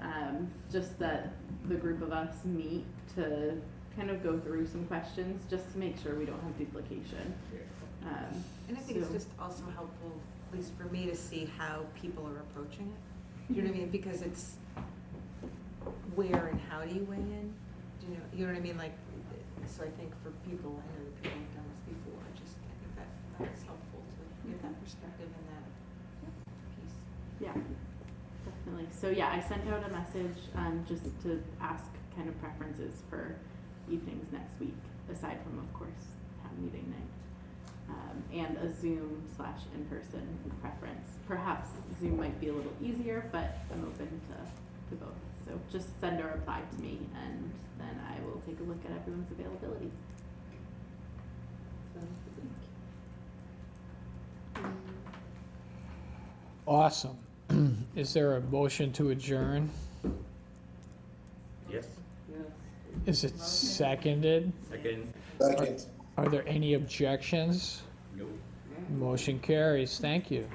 Just that the group of us meet to kind of go through some questions, just to make sure we don't have duplication. And I think it's just also helpful, at least for me, to see how people are approaching it. Do you know what I mean? Because it's where and how do you weigh in? Do you know what I mean? Like, so I think for people, I know that people have done this before. Just I think that's helpful to get that perspective and that piece. Yeah, definitely. So yeah, I sent out a message just to ask kind of preferences for evenings next week, aside from, of course, town meeting night. And a Zoom/in-person preference. Perhaps Zoom might be a little easier, but I'm open to both. So just send a reply to me, and then I will take a look at everyone's availability. So, thank you. Awesome. Is there a motion to adjourn? Yes? Is it seconded? Second? Second. Are there any objections? No. Motion carries. Thank you.